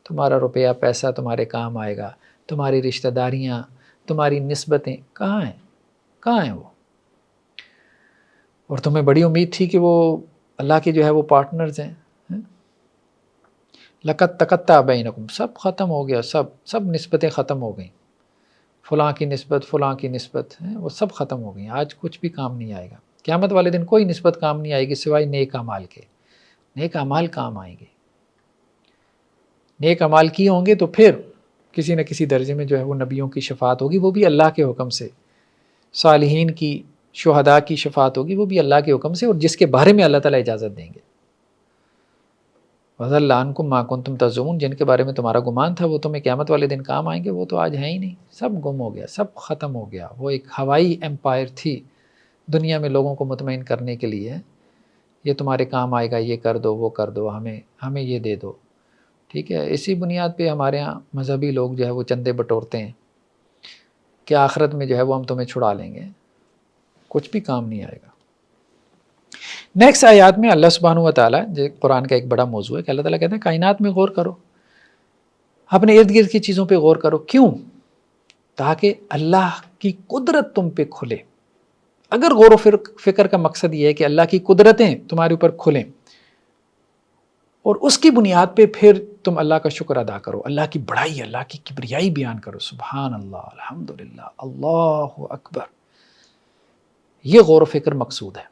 تمہارا روپیہ پیسہ تمہارے کام آئے گا، تمہاری رشتہ داریاں، تمہاری نسبتیں کہاں ہیں؟ کہاں ہیں وہ؟ اور تمہیں بڑی امید تھی کہ وہ اللہ کے جو ہے وہ پارٹنرز ہیں. لَقَدْ تَقَطَّعَ بَيْنَكُمْ، سب ختم ہو گیا، سب نسبتیں ختم ہو گئیں، فلاں کی نسبت، فلاں کی نسبت، وہ سب ختم ہو گئی. آج کچھ بھی کام نہیں آئے گا. قیامت والے دن کوئی نسبت کام نہیں آئے گی سوائے نیک اعمال کے. نیک اعمال کام آئیں گے. نیک اعمال کیے ہوں گے تو پھر کسی نہ کسی درجے میں جو ہے وہ نبیوں کی شفاعت ہوگی، وہ بھی اللہ کے حکم سے. صالحین کی، شہداء کی شفاعت ہوگی، وہ بھی اللہ کے حکم سے، اور جس کے بارے میں اللہ تعالیٰ اجازت دیں گے. وَضَلَّ عَنْكُمْ مَا كُنْتُمْ تَزْعُمُونَ، جن کے بارے میں تمہارا گمان تھا وہ تمہیں قیامت والے دن کام آئیں گے، وہ تو آج ہیں ہی نہیں، سب گم ہو گیا، سب ختم ہو گیا. وہ ایک ہوائی ایمپائر تھی دنیا میں لوگوں کو مطمئن کرنے کے لیے، یہ تمہارے کام آئے گا، یہ کر دو، وہ کر دو، ہمیں یہ دے دو. ٹھیک ہے، اسی بنیاد پہ ہمارے ہاں مذہبی لوگ جو ہے وہ چندے بٹورتے ہیں کہ آخرت میں جو ہے وہ ہم تمہیں چھڑا لیں گے. کچھ بھی کام نہیں آئے گا. نیکسٹ آیات میں اللہ سبحانہ و تعالیٰ، جو قرآن کا ایک بڑا موضوع ہے کہ اللہ تعالیٰ کہتے ہیں کائنات میں غور کرو، اپنے ارد گرد کی چیزوں پہ غور کرو. کیوں؟ تاکہ اللہ کی قدرت تم پہ کھلے. اگر غور و فکر کا مقصد یہ ہے کہ اللہ کی قدرتیں تمہارے اوپر کھلیں اور اس کی بنیاد پہ پھر تم اللہ کا شکر ادا کرو، اللہ کی بڑائی، اللہ کی کبریائی بیان کرو، سبحان اللہ، الحمدللہ، اللہ اکبر، یہ غور و فکر مقصود ہے.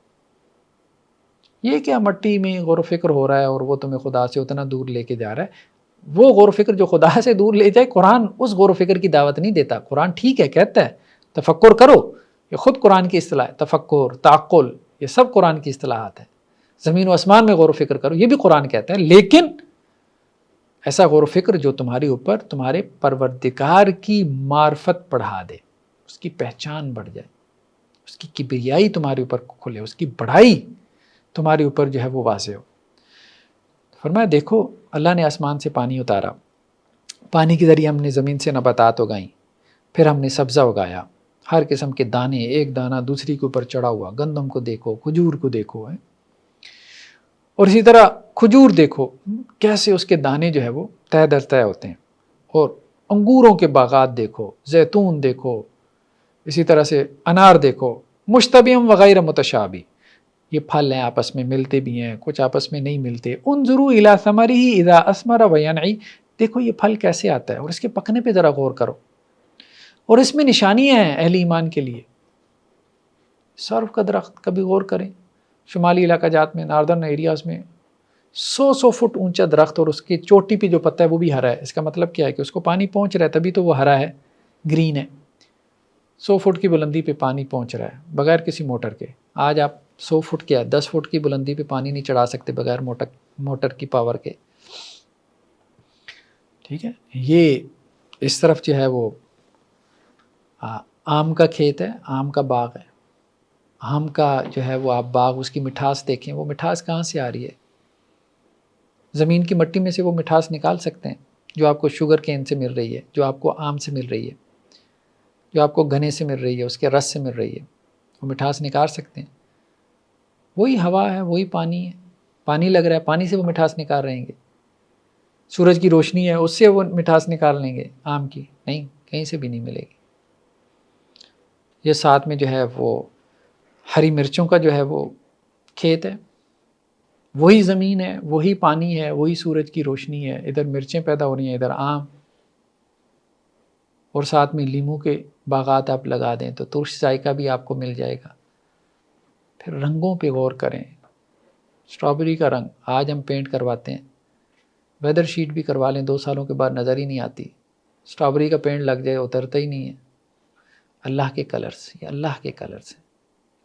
یہ کیا مٹی میں غور و فکر ہو رہا ہے اور وہ تمہیں خدا سے اتنا دور لے کے جا رہا ہے. وہ غور و فکر جو خدا سے دور لے جائے، قرآن اس غور و فکر کی دعوت نہیں دیتا. قرآن ٹھیک ہے کہتا ہے تفکر کرو، یہ خود قرآن کی اصطلاح ہے. تفکر، تعقل، یہ سب قرآن کی اصطلاحات ہیں. زمین و آسمان میں غور و فکر کرو، یہ بھی قرآن کہتا ہے، لیکن ایسا غور و فکر جو تمہارے اوپر تمہارے پروردگار کی معرفت بڑھا دے، اس کی پہچان بڑھ جائے، اس کی کبریائی تمہارے اوپر کھلے، اس کی بڑائی تمہارے اوپر جو ہے وہ واضح ہو. فرمایا دیکھو اللہ نے آسمان سے پانی اتارا، پانی کے ذریعے ہم نے زمین سے نباتات اگائیں، پھر ہم نے سبزہ اگایا، ہر قسم کے دانے، ایک دانہ دوسری کے اوپر چڑھا ہوا. گندم کو دیکھو، کھجور کو دیکھو، اور اسی طرح کھجور دیکھو کیسے اس کے دانے جو ہے وہ تہ در تہ ہوتے ہیں. اور انگوروں کے باغات دیکھو، زیتون دیکھو، اسی طرح سے انار دیکھو، مشتبیم وغیرہ متشابہ، یہ پھل ہیں آپس میں ملتے بھی ہیں، کچھ آپس میں نہیں ملتے. انظروا الی ثمرہ اذا اثمر وینعی، دیکھو یہ پھل کیسے آتا ہے اور اس کے پکنے پہ ذرا غور کرو، اور اس میں نشانیاں ہیں اہل ایمان کے لیے. سرف کا درخت کبھی غور کریں، شمالی علاقہ جات میں، ناردرن ایریاز میں 100 فٹ اونچا درخت، اور اس کی چوٹی پہ جو پتا ہے وہ بھی ہرا ہے. اس کا مطلب کیا ہے کہ اس کو پانی پہنچ رہا ہے، تبھی تو وہ ہرا ہے، گرین ہے. 100 فٹ کی بلندی پہ پانی پہنچ رہا ہے بغیر کسی موٹر کے. آج آپ 100 فٹ کیا 10 فٹ کی بلندی پہ پانی نہیں چڑھا سکتے بغیر موٹر کی پاور کے. ٹھیک ہے، یہ اس طرف جو ہے وہ آم کا کھیت ہے، آم کا باغ ہے. آم کا جو ہے وہ آپ باغ، اس کی مٹھاس دیکھیں، وہ مٹھاس کہاں سے آ رہی ہے؟ زمین کی مٹی میں سے وہ مٹھاس نکال سکتے ہیں جو آپ کو شوگر کین سے مل رہی ہے، جو آپ کو آم سے مل رہی ہے، جو آپ کو گنے سے مل رہی ہے، اس کے رس سے مل رہی ہے. وہ مٹھاس نکال سکتے ہیں. وہی ہوا ہے، وہی پانی ہے، پانی لگ رہا ہے، پانی سے وہ مٹھاس نکال رہیں گے. سورج کی روشنی ہے، اس سے وہ مٹھاس نکال لیں گے. آم کی نہیں، کہیں سے بھی نہیں ملے گی. یہ ساتھ میں جو ہے وہ ہری مرچوں کا جو ہے وہ کھیت ہے، وہی زمین ہے، وہی پانی ہے، وہی سورج کی روشنی ہے. ادھر مرچیں پیدا ہو رہی ہیں، ادھر آم، اور ساتھ میں لیموں کے باغات آپ لگا دیں تو ترش ذائقہ بھی آپ کو مل جائے گا. پھر رنگوں پہ غور کریں. اسٹرابیری کا رنگ آج ہم پینٹ کرواتے ہیں، ویدر شیٹ بھی کروا لیں، 2 سالوں کے بعد نظر ہی نہیں آتی. اسٹرابیری کا پینٹ لگ جائے اترتا ہی نہیں ہے. اللہ کے کلرز، یہ اللہ کے کلرز ہیں،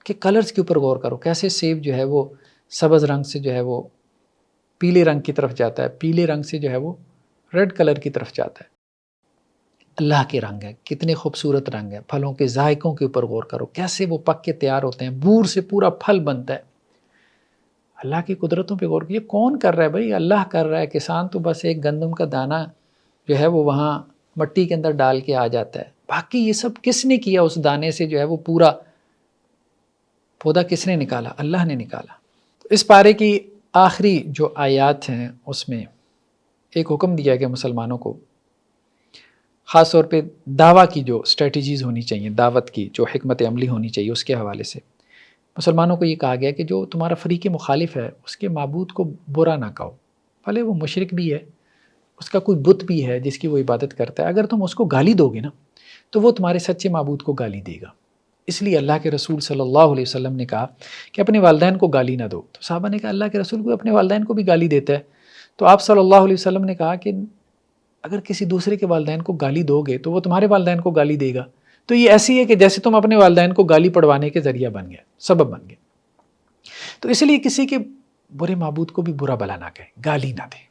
کہ کلرز کے اوپر غور کرو. کیسے سیب جو ہے وہ سبز رنگ سے جو ہے وہ پیلے رنگ کی طرف جاتا ہے، پیلے رنگ سے جو ہے وہ ریڈ کلر کی طرف جاتا ہے. اللہ کے رنگ ہے، کتنے خوبصورت رنگ ہے. پھلوں کے ذائقوں کے اوپر غور کرو، کیسے وہ پک کے تیار ہوتے ہیں، بور سے پورا پھل بنتا ہے. اللہ کی قدرتوں پہ غور کرو. یہ کون کر رہا ہے بھائی؟ اللہ کر رہا ہے. کسان تو بس ایک گندم کا دانہ جو ہے وہ وہاں مٹی کے اندر ڈال کے آ جاتا ہے. باقی یہ سب کس نے کیا؟ اس دانے سے جو ہے وہ پورا پودا کس نے نکالا؟ اللہ نے نکالا. اس پارے کی آخری جو آیات ہیں اس میں ایک حکم دیا گیا مسلمانوں کو، خاص طور پہ دعویٰ کی جو اسٹریٹجیز ہونی چاہیے، دعوت کی جو حکمت عملی ہونی چاہیے، اس کے حوالے سے مسلمانوں کو یہ کہا گیا کہ جو تمہارا فریق مخالف ہے اس کے معبود کو برا نہ کہو، بھلے وہ مشرک بھی ہے، اس کا کوئی بت بھی ہے جس کی وہ عبادت کرتا ہے. اگر تم اس کو گالی دو گے نا تو وہ تمہارے سچے معبود کو گالی دے گا. اس لیے اللہ کے رسول صلی اللہ علیہ وسلم نے کہا کہ اپنے والدین کو گالی نہ دو. تو صحابہ نے کہا اللہ کے رسول کو اپنے والدین کو بھی گالی دیتا ہے. تو آپ صلی اللہ علیہ وسلم نے کہا کہ اگر کسی دوسرے کے والدین کو گالی دو گے تو وہ تمہارے والدین کو گالی دے گا. تو یہ ایسی ہے کہ جیسے تم اپنے والدین کو گالی پڑوانے کے ذریعہ بن گئے، سبب بن گئے. تو اس لیے کسی کے برے معبود کو بھی برا بلا نہ کہے، گالی نہ دے،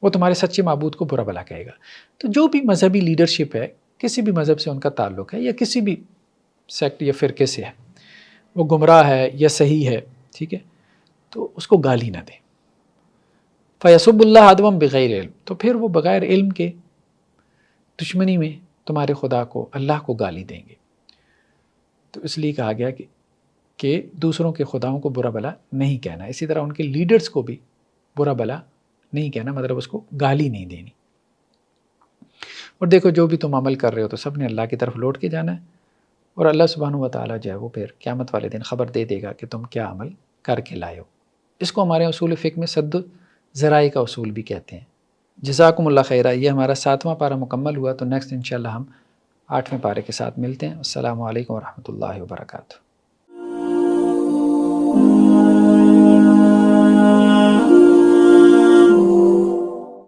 وہ تمہارے سچے معبود کو برا بلا کہے گا. تو جو بھی مذہبی لیڈرشپ ہے، کسی بھی مذہب سے ان کا تعلق ہے یا کسی بھی سیکٹ یا فرقے سے ہے، وہ گمراہ ہے یا صحیح ہے، ٹھیک ہے، تو اس کو گالی نہ دے. فَيَسُبُّ اللَّهَ عَدْوًا بِغَيْرِ علم، تو پھر وہ بغیر علم کے دشمنی میں تمہارے خدا کو، اللہ کو گالی دیں گے. تو اس لیے کہا گیا کہ کہ دوسروں کے خداؤں کو برا بلا نہیں کہنا. اسی طرح ان کے لیڈرز کو بھی برا بلا نہیں کہنا، مطلب اس کو گالی نہیں دینی. اور دیکھو جو بھی تم عمل کر رہے ہو تو سب نے اللہ کی طرف لوٹ کے جانا ہے، اور اللہ سبحانہ و تعالیٰ جو ہے وہ پھر قیامت والے دن خبر دے دے گا کہ تم کیا عمل کر کے لائے ہو. اس کو ہمارے اصول فقہ میں سد ذرائع کا اصول بھی کہتے ہیں. جزاکم اللہ خیرہ. یہ ہمارا 7واں پارہ مکمل ہوا، تو نیکسٹ انشاءاللہ ہم 8ویں پارے کے ساتھ ملتے ہیں. السلام علیکم ورحمۃ اللہ وبرکاتہ.